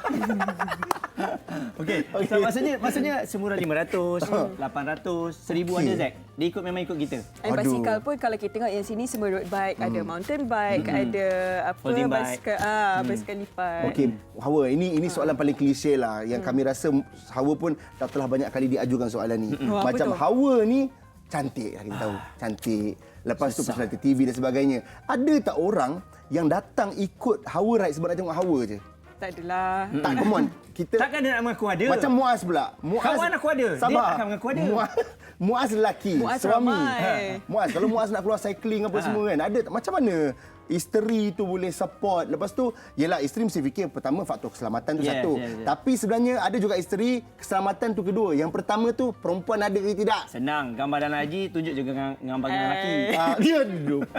Okey. So, maksudnya semurah 500, 800, 1000 ada Zack. Dia memang ikut kita. Basikal pun kalau kita tengok yang sini semua road bike, ada mountain bike, ada apa basikal lipat. Okey, Hawa, ini soalan paling klise lah yang kami rasa Hawa pun telah banyak kali diajukan soalan ni. Macam Hawa ni cantik lah, kita tahu. Cantik. Lepas tu personality TV dan sebagainya. Ada tak orang yang datang ikut Hawa ride sebab nak tengok Hawa je? Tak adalah. Tak, come on. Takkan dia nak mengaku ada? Macam Muaz pula. Kawan aku ada. Sabar. Dia akan mengaku ada. Muaz lelaki, Muaz suami. ramai. Muaz, kalau Muaz nak keluar cycling apa semua kan, ada macam mana isteri tu boleh support? Lepas tu, yelah, isteri mesti fikir pertama faktor keselamatan tu satu. Tapi sebenarnya ada juga isteri, keselamatan tu kedua. Yang pertama tu, perempuan ada ke tidak? Senang. Gambar dalam haji, tunjuk juga gambar dengan lelaki. Dia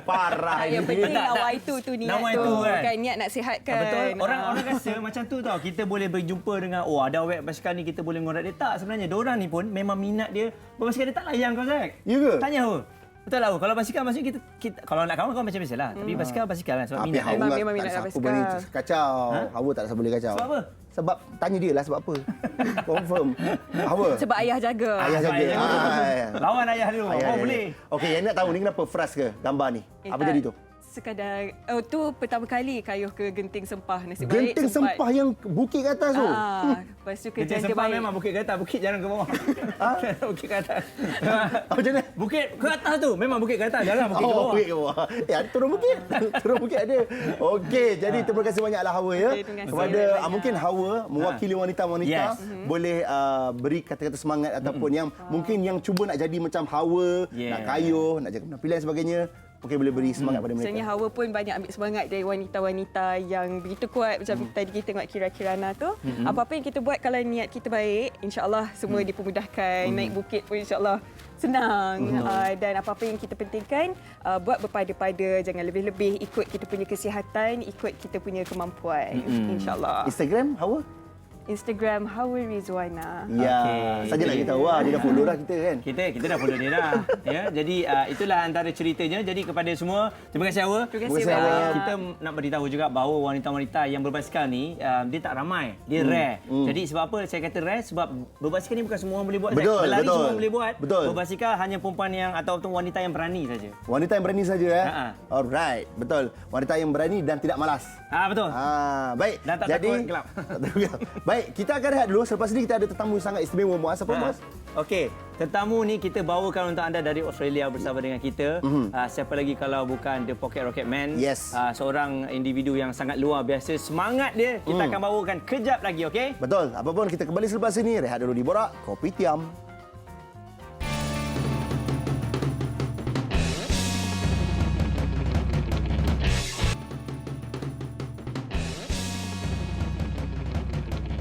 parah. Yang penting lawa itu tu niat tu. Kan niat nak sihatkan. Betul. Orang rasa macam tu tau. Kita boleh berjumpa dengan, ada awet basikal ni, kita boleh ngorat dia. Tak, sebenarnya. Diorang ni pun memang minat dia. Berbasikal dia tak layan kau, Zack. Ya ke? Tanya aku. Betul lah. Kalau basikal maksudnya kita kalau nak kawan macam biasalah. Tapi basikal kan sebab minat. Memang minat basikal. Kacau. Hawa tak rasa boleh kacau. Sebab apa? Sebab tanya dia lah sebab apa. Confirm. Hawa. Sebab ayah jaga. Ayah jaga. Lawan ayah dulu. Boleh. Okey, yang nak tahu ni kenapa frust ke gambar ni? Apa jadi tu? Sekadar tu pertama kali kayuh ke Genting Sempah, nasib baik Genting Sempah yang bukit ke atas tu. Lepas tu kerjaan dia baik. Memang bukit ke atas, bukit jangan ke bawah. Bukit ke atas. Macam mana? Bukit ke atas tu, memang bukit ke atas, jangan bukit ke bawah. Bukit ke bawah. Ada turun bukit. Turun bukit ada. Okey, jadi terima kasih banyaklah Hawa ya. Kepada mungkin Hawa mewakili wanita-wanita boleh beri kata-kata semangat ataupun yang mungkin yang cuba nak jadi macam Hawa, nak kayuh, nak jaga penampilan dan sebagainya. Okey, boleh beri semangat pada mereka. Sebenarnya Hawa pun banyak ambil semangat dari wanita-wanita yang begitu kuat macam tadi kita tengok Kira-Kirana tu. Apa-apa yang kita buat kalau niat kita baik, insya-Allah semua dipermudahkan. Naik bukit pun insya-Allah senang. Dan apa-apa yang kita pentingkan, buat berpada-pada, jangan lebih-lebih, ikut kita punya kesihatan, ikut kita punya kemampuan. Insya-Allah. Instagram Hawa? Instagram Hawa Rizwana. Ya, saja nak kita tahu dia dah follow dah kita kan. Kita dah follow dia dah. Ya, jadi itulah antara ceritanya. Jadi kepada semua, terima kasih Hawa. Terima kasih banyak. Kita nak beritahu juga bahawa wanita-wanita yang berbasikal ni dia tak ramai, dia rare. Jadi sebab apa saya kata rare? Sebab berbasikal ni bukan semua orang boleh buat. Betul, Berlari betul. semua boleh buat. Betul. Berbasikal hanya perempuan yang atau wanita yang berani saja. Wanita yang berani saja Alright, betul. Wanita yang berani dan tidak malas. Betul. Baik. Dan tak Jadi takut gelap. baik, kita akan rehat dulu. Selepas ini kita ada tetamu yang sangat istimewa. Muaz, apa Muaz? Okey, tetamu ni kita bawakan untuk anda dari Australia bersama dengan kita. Siapa lagi kalau bukan The Pocket Rocket Man. Yes. Seorang individu yang sangat luar biasa. Semangat dia kita akan bawakan kejap lagi, okey? Betul. Apapun kita kembali selepas ini. Rehat dulu di Borak Kopi Tiam.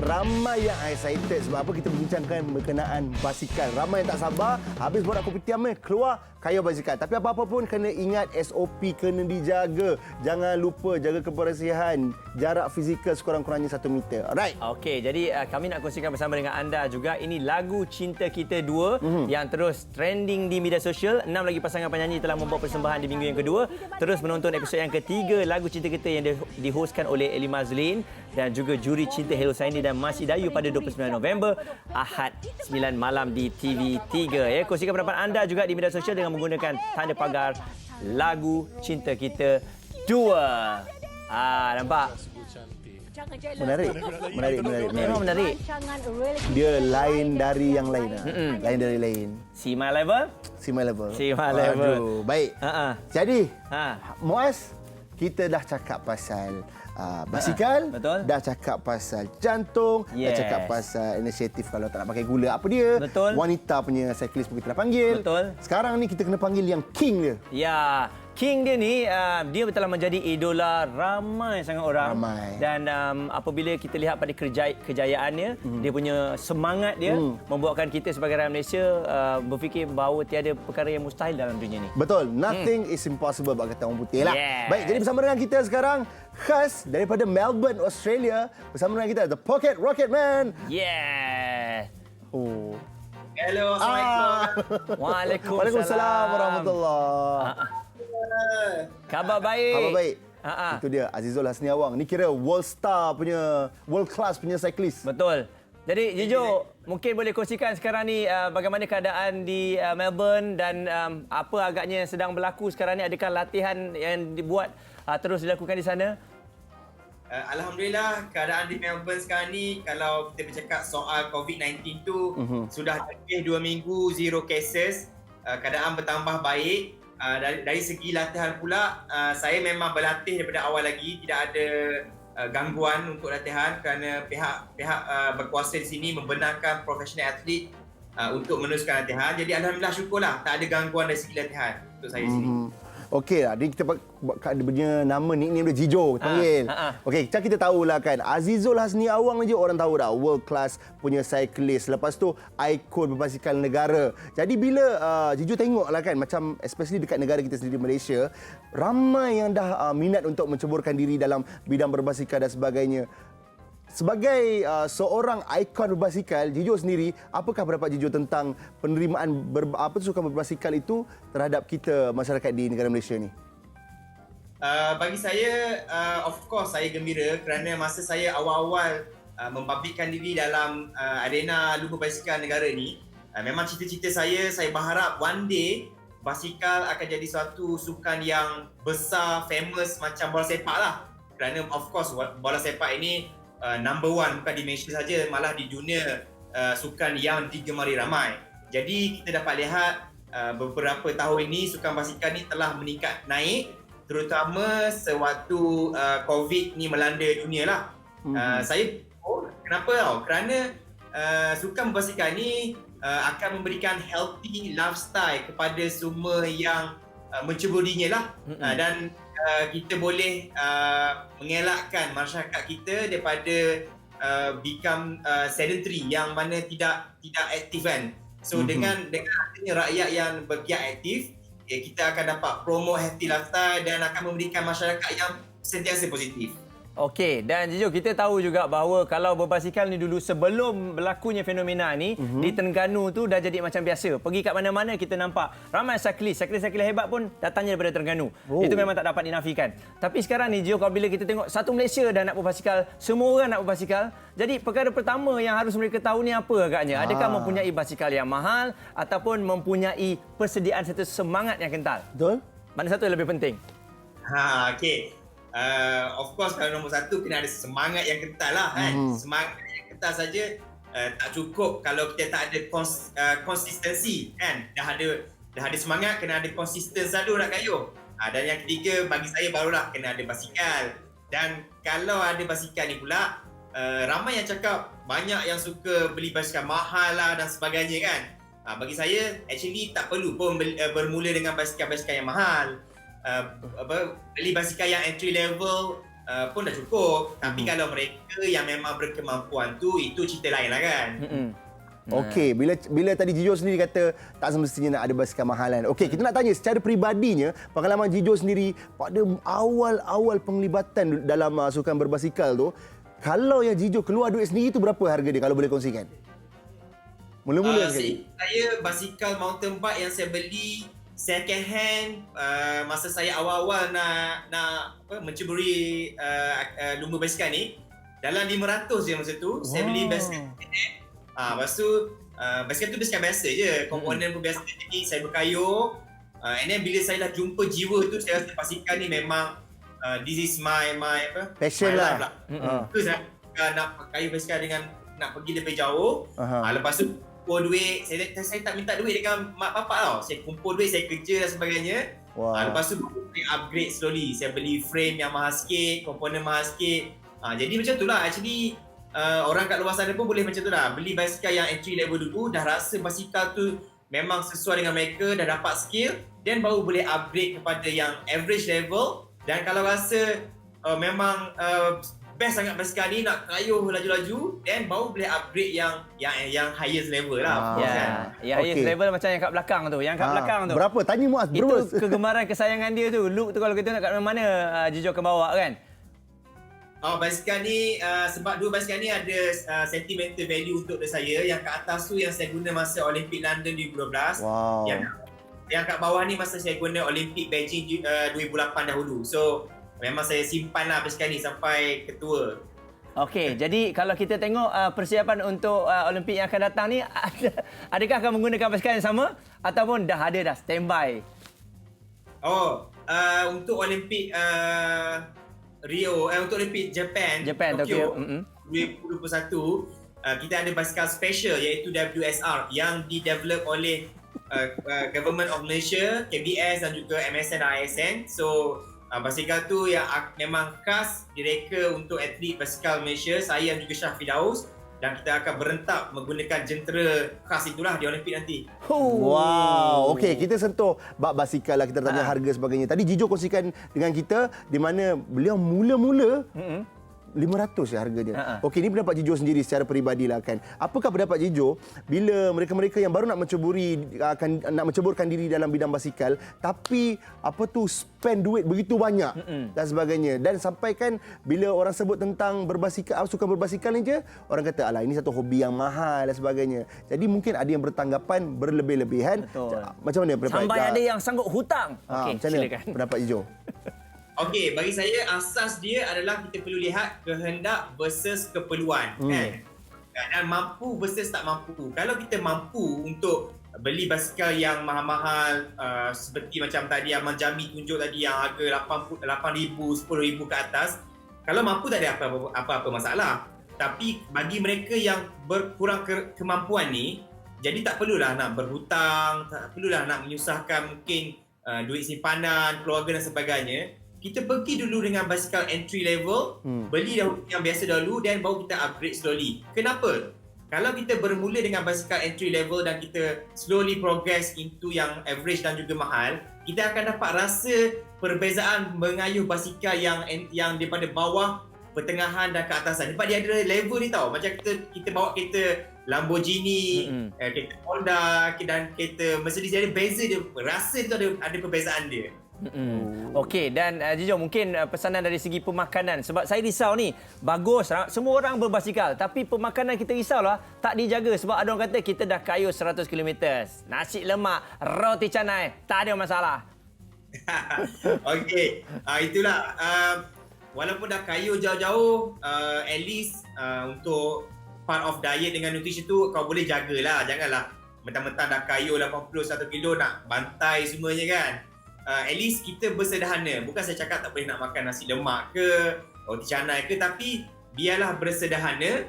Ramai yang excited sebab apa kita membincangkan berkenaan basikal. Ramai yang tak sabar habis Borak Kopi Tiam keluar kaya basikal. Tapi apa-apa pun kena ingat SOP kena dijaga. Jangan lupa jaga kebersihan, jarak fizikal sekurang-kurangnya 1 meter. Alright. Okey, jadi kami nak kongsikan bersama dengan anda juga ini lagu Cinta Kita 2 yang terus trending di media sosial. 6 lagi pasangan penyanyi telah membuat persembahan di minggu yang kedua. Terus menonton episod yang ketiga lagu Cinta Kita yang dihostkan oleh Eli Mazlin dan juga juri Cinta Hello Saini dan Mas Hidayu pada 29 November Ahad 9 malam di TV3 ya. Kongsikan pendapat anda juga di media sosial dengan menggunakan tanda pagar lagu Cinta Kita 2. Nampak? Menarik. Memang menarik. Dia lain dari yang lain. Lain dari lain. See my level? See my level. See my level. Aduh, baik. Jadi, Muaz, kita dah cakap pasal basikal, betul. Dah cakap pasal jantung, dah cakap pasal inisiatif kalau tak nak pakai gula apa dia. Betul. Wanita punya cyclist pun kita dah panggil. Betul. Sekarang ni kita kena panggil yang king dia. Ya, King dia ni dia telah menjadi idola ramai sangat orang. Ramai. Dan apabila kita lihat pada kejayaannya, dia punya semangat dia membuatkan kita sebagai rakyat Malaysia berfikir bahawa tiada perkara yang mustahil dalam dunia ni. Betul. Nothing is impossible bagi kata orang putih lah. Yes. Baik, jadi bersama dengan kita sekarang khas daripada Melbourne, Australia, bersama dengan kita The Pocket Rocket Man. Yeah. Oh. Hello, Assalamualaikum. Waalaikumsalam warahmatullahi. Khabar baik. Khabar baik. Itu dia Azizul Hasni Awang. Ni kira world star punya, world class punya cyclist. Betul. Jadi Jijo, mungkin boleh kongsikan sekarang ni bagaimana keadaan di Melbourne dan apa agaknya sedang berlaku sekarang ni? Adakah latihan yang dibuat terus dilakukan di sana? Alhamdulillah, keadaan di Melbourne sekarang ni kalau kita bercakap soal COVID-19 tu sudah lebih 2 minggu zero cases. Keadaan bertambah baik. Dari segi latihan pula, saya memang berlatih daripada awal lagi, tidak ada gangguan untuk latihan kerana pihak berkuasa di sini membenarkan profesional atlet untuk meneruskan latihan. Jadi alhamdulillah syukurlah tak ada gangguan dari segi latihan untuk saya sini. Okey lah, dia punya nama nickname dia Jijo kita panggil. Okey, kita tahulah kan Azizul Hasni Awang je orang tahu dah world class punya cyclist. Lepas tu ikon berbasikal negara. Jadi bila Jijo tengoklah kan macam especially dekat negara kita sendiri Malaysia, ramai yang dah minat untuk menceburkan diri dalam bidang berbasikal dan sebagainya. Sebagai seorang ikon berbasikal, Jijo sendiri, apakah pendapat Jijo tentang penerimaan sukan berbasikal itu terhadap kita masyarakat di negara Malaysia ni? Bagi saya, of course saya gembira kerana masa saya awal-awal membabitkan diri dalam arena lumba basikal negara ni, memang cita-cita saya berharap one day basikal akan jadi suatu sukan yang besar, famous macam bola sepak lah. Kerana of course bola sepak ini number one bukan di Malaysia saja, malah di dunia sukan yang digemari ramai. Jadi kita dapat lihat beberapa tahun ini sukan basikal ni telah meningkat naik, terutama sewaktu COVID ni melanda dunia lah. Saya kenapa tau? Kerana sukan basikal ni akan memberikan healthy lifestyle kepada semua yang menceburinya lah. Dan kita boleh mengelakkan masyarakat kita daripada become sedentary yang mana tidak aktif kan. So dengan adanya rakyat yang bergiat aktif, kita akan dapat promote healthy lifestyle dan akan memberikan masyarakat yang sentiasa positif. Okey, dan Jijo, kita tahu juga bahawa kalau berbasikal ni dulu sebelum berlakunya fenomena ni, di Terengganu tu dah jadi macam biasa. Pergi kat mana-mana kita nampak ramai saklis hebat pun datangnya daripada Terengganu. Itu memang tak dapat dinafikan. Tapi sekarang ni Jijo, kalau bila kita tengok satu Malaysia dah nak berbasikal, semua orang nak berbasikal. Jadi perkara pertama yang harus mereka tahu ni apa agaknya? Adakah mempunyai basikal yang mahal ataupun mempunyai persediaan serta semangat yang kental? Betul? Mana satu yang lebih penting? Okey. Of course kalau nombor satu kena ada semangat yang kental lah kan. Semangat yang kental saja tak cukup kalau kita tak ada konsistensi kan. Dah ada semangat, kena ada konsisten selalu nak kayuh. Dan yang ketiga bagi saya barulah kena ada basikal. Dan kalau ada basikal ni pula ramai yang cakap banyak yang suka beli basikal mahal lah dan sebagainya kan. Bagi saya actually tak perlu pun bermula dengan basikal-basikal yang mahal. Beli basikal yang entry level pun dah cukup. Tapi kalau mereka yang memang berkemampuan tu, itu cerita lain lah kan. Okey, bila tadi Jijo sendiri kata tak semestinya nak ada basikal mahalan. Okey, kita nak tanya secara peribadinya, pengalaman Jijo sendiri pada awal-awal penglibatan dalam sukan berbasikal tu, kalau yang Jijo keluar duit sendiri tu berapa harga dia kalau boleh kongsikan? Mula-mula sekali. Saya basikal mountain bike yang saya beli second hand masa saya awal-awal nak menceburi lumba basikal ni dalam 500 je masa tu. Saya beli basikal second hand. Lepas tu basikal tu basikal biasa je, komponen pun biasa, jadi saya berkayuh. And then bila saya dah jumpa jiwa tu, saya rasa basikal ni memang this is my passion my lah. life lah. Tu saya nak kayuh basikal dengan nak pergi lebih jauh. Lepas tu kumpul duit, saya tak minta duit dengan mak bapak tau. Saya kumpul duit, saya kerja dan sebagainya. Lepas tu saya upgrade slowly. Saya beli frame yang mahal sikit, komponen mahal sikit. Jadi macam tu lah. Actually orang kat luar sana pun boleh macam tu lah. Beli basikal yang entry level dulu, dah rasa basikal tu memang sesuai dengan mereka, dah dapat skill, then baru boleh upgrade kepada yang average level. Dan kalau rasa memang best sangat basikal ni, nak kayuh laju-laju, then baru boleh upgrade yang highest level lah. Yang highest level macam yang kat belakang tu. Yang kat belakang tu. Berapa? Tanya Muaz. Itu kegemaran kesayangan dia tu. Look tu kalau kita nak kat mana-mana Jijo akan bawa kan? Basikal ni sebab dua basikal ni ada sentimental value untuk saya. Yang kat atas tu yang saya guna masa Olympic London 2012. Yang kat bawah ni masa saya guna Olympic Beijing 2008 dahulu. So memang saya simpan lah basikal ni sampai ketua. Okey, jadi kalau kita tengok persiapan untuk Olimpik yang akan datang ni, adakah akan menggunakan basikal yang sama ataupun dah ada standby? Untuk Olimpik Rio, untuk Olimpik Japan Tokyo 2021, kita ada basikal special iaitu WSR yang didevelop oleh Government of Malaysia, KBS dan juga MSN dan ISN. So basikal tu yang memang khas direka untuk atlet basikal Malaysia, saya dan juga Syah Fidaus, dan kita akan berentak menggunakan jentera khas itulah di Olimpik nanti. Wow. Okey, kita sentuh bab basikal lah, kita tanya harga sebagainya. Tadi Jijo kongsikan dengan kita di mana beliau mula-mula 500 ya harga dia. Okey, ini pendapat Jijo sendiri secara peribadi lah kan. Apakah pendapat Jijo bila mereka-mereka yang baru nak menceburkan diri dalam bidang basikal tapi spend duit begitu banyak dan sebagainya, dan sampai kan bila orang sebut tentang berbasikal, suka berbasikal ni je, orang kata alah ini satu hobi yang mahal dan sebagainya. Jadi mungkin ada yang bertanggapan berlebih-lebihan. Macam mana pendapat? Sampai ada yang sanggup hutang. Okey, macam mana pendapat Jijo? Okey, bagi saya asas dia adalah kita perlu lihat kehendak versus keperluan kan. Dan mampu versus tak mampu. Kalau kita mampu untuk beli basikal yang mahal-mahal seperti macam tadi Abang Jami tunjuk tadi yang harga 8,000, 10,000 ke atas, kalau mampu tak ada apa-apa masalah. Tapi bagi mereka yang berkurang kemampuan ni, jadi tak perlulah nak berhutang, tak perlulah nak menyusahkan mungkin duit simpanan, keluarga dan sebagainya. Kita pergi dulu dengan basikal entry level, beli dahulu yang biasa dahulu dan baru kita upgrade slowly. Kenapa? Kalau kita bermula dengan basikal entry level dan kita slowly progress into yang average dan juga mahal, kita akan dapat rasa perbezaan mengayuh basikal yang daripada bawah, pertengahan dan ke atasan. Sebab dia ada level ni tau. Macam kita bawa kereta Lamborghini, kereta Honda dan kereta Mercedes, dia ada beza dia. Rasa dia tu ada perbezaan dia. Okey, dan Jijo, mungkin pesanan dari segi pemakanan. Sebab saya risau ni, bagus, semua orang berbasikal. Tapi pemakanan kita risaulah, tak dijaga. Sebab ada orang kata kita dah kayuh 100 km. Nasi lemak, roti canai, tak ada masalah. Okey, itulah. Walaupun dah kayuh jauh-jauh, at least untuk part of diet dengan nutrition tu kau boleh jagalah. Janganlah mentang-mentang dah kayuh 81 kilo nak bantai semuanya kan. At least kita bersederhana. Bukan saya cakap tak boleh nak makan nasi lemak ke, roti canai ke, tapi biarlah bersederhana.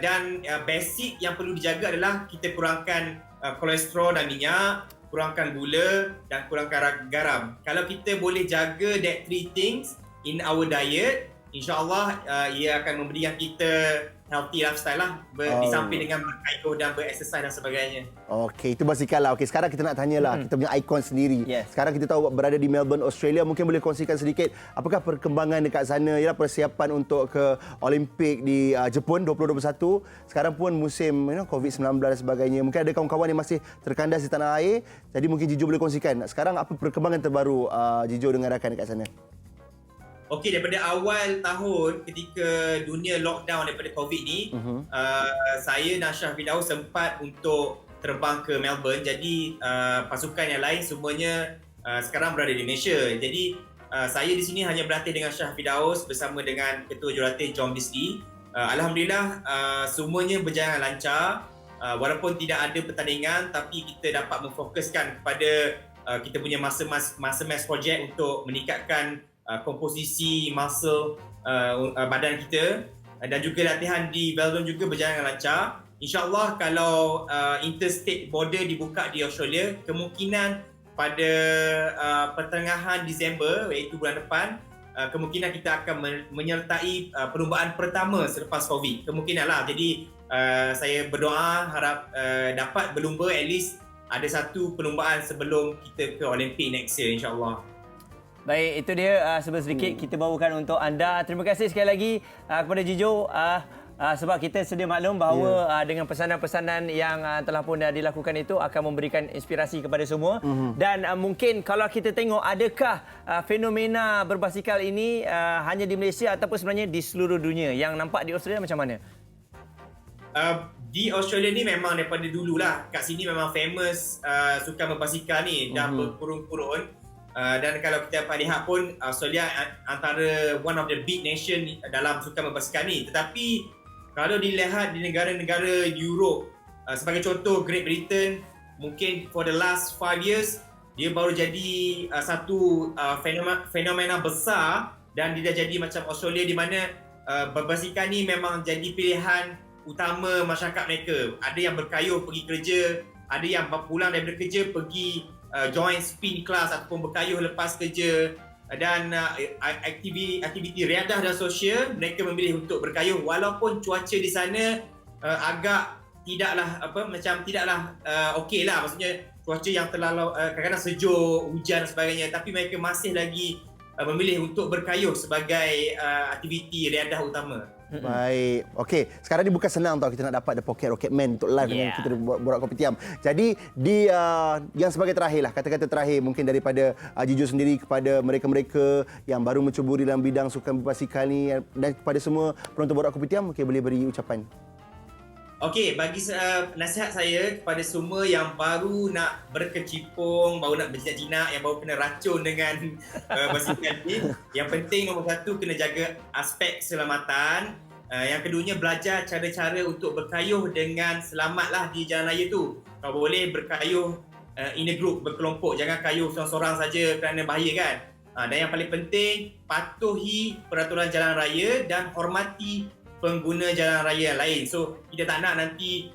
Dan basic yang perlu dijaga adalah kita kurangkan kolesterol dan minyak, kurangkan gula dan kurangkan garam. Kalau kita boleh jaga that three things in our diet, insya-Allah ia akan memberikan kita healthy lifestyle lah, di samping dengan berkayuh dan berexercise dan sebagainya. Okey, itu basikal lah. Okey, sekarang kita nak tanyalah kita punya ikon sendiri. Sekarang kita tahu berada di Melbourne, Australia. Mungkin boleh kongsikan sedikit apakah perkembangan dekat sana, ialah persiapan untuk ke Olimpik di Jepun 2021. Sekarang pun musim COVID-19 dan sebagainya. Mungkin ada kawan-kawan yang masih terkandas di tanah air. Jadi mungkin Jijo boleh kongsikan. Sekarang apa perkembangan terbaru Jijo dengan rakan dekat sana? Okey, daripada awal tahun ketika dunia lockdown daripada COVID ni, saya dan Syah Firdaus sempat untuk terbang ke Melbourne. Jadi pasukan yang lain semuanya sekarang berada di Malaysia. Jadi saya di sini hanya berlatih dengan Syah Firdaus bersama dengan Ketua Jurulatih John Bisley. Alhamdulillah semuanya berjalan lancar. Walaupun tidak ada pertandingan, tapi kita dapat memfokuskan kepada kita punya masa-masa projek untuk meningkatkan komposisi muscle badan kita, dan juga latihan di Melbourne juga berjalan dengan lancar. InsyaAllah kalau interstate border dibuka di Australia, kemungkinan pada pertengahan Disember, iaitu bulan depan, kemungkinan kita akan menyertai perlumbaan pertama selepas COVID. Kemungkinan lah. Jadi saya berdoa harap dapat berlumba at least ada satu perlumbaan sebelum kita ke Olimpik next year, insyaAllah. Baik, itu dia sedikit kita bawakan untuk anda. Terima kasih sekali lagi kepada Jijo sebab kita sedia maklum bahawa dengan pesanan-pesanan yang telah pun dilakukan itu akan memberikan inspirasi kepada semua. Dan mungkin kalau kita tengok, adakah fenomena berbasikal ini hanya di Malaysia ataupun sebenarnya di seluruh dunia? Yang nampak di Australia macam mana? Di Australia ni memang daripada dululah. Kat sini memang famous sukan berbasikal ni dah berkurun-kurun. Dan kalau kita dapat lihat pun, Australia antara one of the big nation dalam sukan berbasikal ni. Tetapi kalau dilihat di negara-negara Europe, sebagai contoh Great Britain, mungkin for the last 5 years dia baru jadi satu fenomena besar, dan dia dah jadi macam Australia di mana berbasikal ni memang jadi pilihan utama masyarakat mereka. Ada yang berkayuh pergi kerja, ada yang pulang daripada kerja pergi join spin class ataupun berkayuh lepas kerja, dan aktiviti riadah dan sosial, mereka memilih untuk berkayuh walaupun cuaca di sana agak tidaklah okey lah, maksudnya cuaca yang terlalu kadang-kadang sejuk, hujan dan sebagainya, tapi mereka masih lagi memilih untuk berkayuh sebagai aktiviti riadah utama. Baik. Okey, sekarang ni bukan senang tau kita nak dapat The Pocket Rocket Man untuk live dengan kita borak kopi tiam. Jadi di yang sebagai terakhir lah, kata-kata terakhir mungkin daripada Jijo sendiri kepada mereka-mereka yang baru menceburi dalam bidang sukan berbasikal ni, dan kepada semua penonton borak kopi tiam, mungkin boleh beri ucapan. Okey, bagi nasihat saya kepada semua yang baru nak berkecimpung, baru nak berjinak-jinak, yang baru kena racun dengan basikal ni, yang penting nombor satu kena jaga aspek keselamatan. Yang keduanya belajar cara-cara untuk berkayuh dengan selamatlah di jalan raya tu. Kalau boleh berkayuh in a group, berkelompok, jangan kayuh seorang-seorang saja kerana bahaya kan. Dan yang paling penting, patuhi peraturan jalan raya dan hormati pengguna jalan raya yang lain. So kita tak nak nanti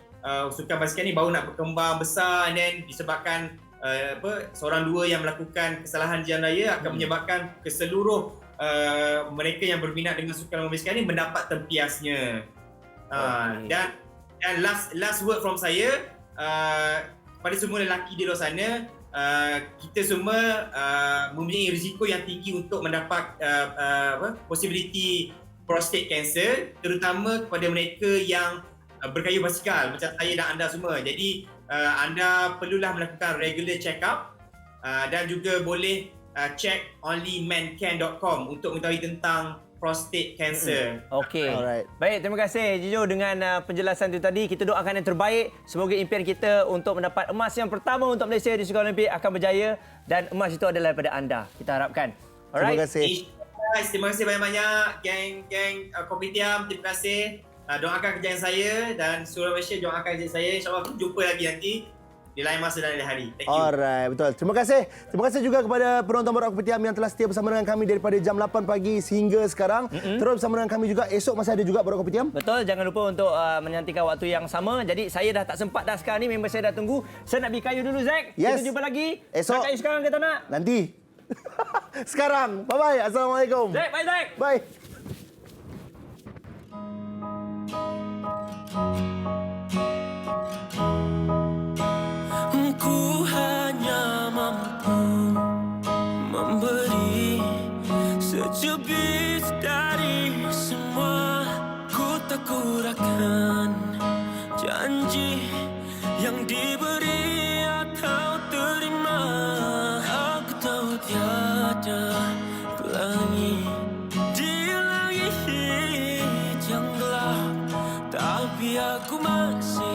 sukan basikal ni baru nak berkembang besar, and then disebabkan seorang dua yang melakukan kesalahan di jalan raya akan menyebabkan keseluruh mereka yang berminat dengan sukan basikal ni mendapat tempiasnya. Dan last word from saya kepada semua lelaki di luar sana, kita semua mempunyai risiko yang tinggi untuk mendapat possibility prostate cancer, terutama kepada mereka yang berkayuh basikal macam saya dan anda semua. Jadi anda perlulah melakukan regular check up, dan juga boleh check onlymencan.com untuk mengetahui tentang prostate cancer. Okey. Alright. Baik, terima kasih Jijo dengan penjelasan itu tadi. Kita doakan yang terbaik. Semoga impian kita untuk mendapat emas yang pertama untuk Malaysia di Sukan Olimpik akan berjaya dan emas itu adalah daripada anda. Kita harapkan. Alright. Terima kasih. Terima kasih banyak-banyak geng Kopitiam. Terima kasih. Doakan kejayaan saya dan seluruh Malaysia doakan kejayaan saya. InsyaAllah kita jumpa lagi nanti di lain masa dan lain hari. Thank you. Alright, betul. Terima kasih. Terima kasih juga kepada penonton Borak Kopitiam yang telah setia bersama dengan kami daripada jam 8 pagi sehingga sekarang. Terus bersama dengan kami juga. Esok masih ada juga Borak Kopitiam. Betul, jangan lupa untuk menantikan waktu yang sama. Jadi saya dah tak sempat dah sekarang ni, member saya dah tunggu. Saya nak pergi kayu dulu, Zack. Yes. Kita jumpa lagi. Esok. Nak kayu sekarang ke tak nak? Nanti. Sekarang. Bye-bye. Assalamualaikum. Zack, bye Zack. Bye. Ku hanya mampu memberi secubit dari semua. Ku tak kurangkan janji yang diberi atau terima. Aku tahu tiada pelangi di langit yang gelap, tapi aku masih